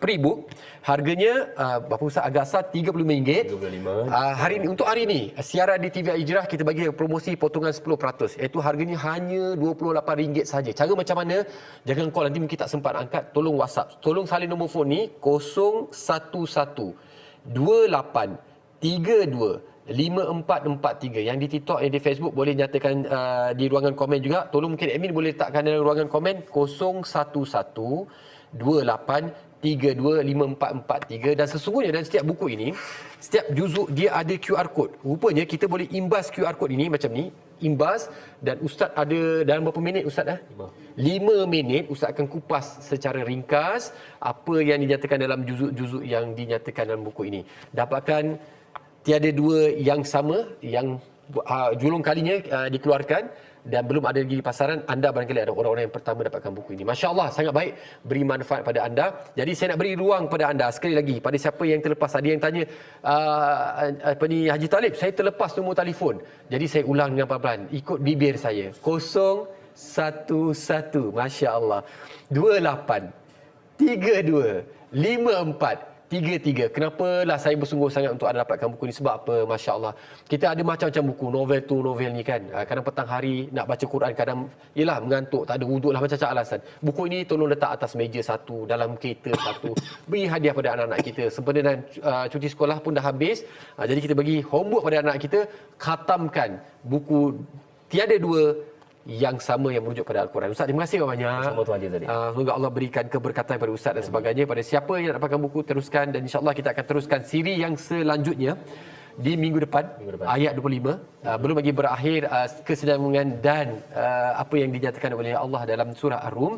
Pre-book harganya berapa Ustaz? Agak asal RM35. 35. Untuk hari ini siaran di TV Hijrah kita bagi promosi potongan 10%, iaitu harganya hanya RM28 saja. Cara macam mana? Jangan call, nanti mungkin tak sempat angkat. Tolong WhatsApp, tolong salin nombor telefon ni 011-2832-5443. Yang di TikTok, yang di Facebook boleh nyatakan di ruangan komen juga. Tolong mungkin admin boleh letakkan dalam ruangan komen 011-2832-5443. Dan sesungguhnya dalam setiap buku ini, setiap juzuk dia ada QR code. Rupanya kita boleh imbas QR code ini macam ni, imbas, dan Ustaz ada dalam berapa minit Ustaz 5 minit Ustaz akan kupas secara ringkas apa yang dinyatakan dalam juzuk-juzuk yang dinyatakan dalam buku ini. Dapatkan tiada dua yang sama, yang julung kalinya dikeluarkan dan belum ada lagi di pasaran. Anda barangkali ada orang-orang yang pertama dapatkan buku ini. Masya Allah, sangat baik, beri manfaat pada anda. Jadi saya nak beri ruang pada anda sekali lagi, pada siapa yang terlepas. Ada yang tanya Haji Talib, saya terlepas nombor telefon. Jadi saya ulang dengan pelan-pelan, ikut bibir saya. 011, Masya Allah, 28325433. Kenapalah saya bersungguh sangat untuk anda dapatkan buku ni? Sebab apa? Masya Allah, kita ada macam-macam buku, novel tu novel ni kan. Kadang petang hari nak baca Quran, kadang yelah mengantuk, tak ada wuduk lah, macam-macam alasan. Buku ini tolong letak atas meja satu, dalam kereta satu. Beri hadiah pada anak-anak kita. Sebenarnya cuti sekolah pun dah habis. Jadi kita bagi homework pada anak kita, khatamkan buku tiada dua yang sama yang merujuk pada Al-Quran. Ustaz, terima kasih banyak. Sama Tuan Haji tadi. Semoga Allah berikan keberkatan pada Ustaz dan sebagainya. Pada siapa yang nak dapatkan buku, teruskan. Dan insyaAllah kita akan teruskan siri yang selanjutnya di minggu depan. Ayat 25. Belum lagi berakhir kesinambungan dan apa yang dinyatakan oleh Allah dalam surah Ar-Rum.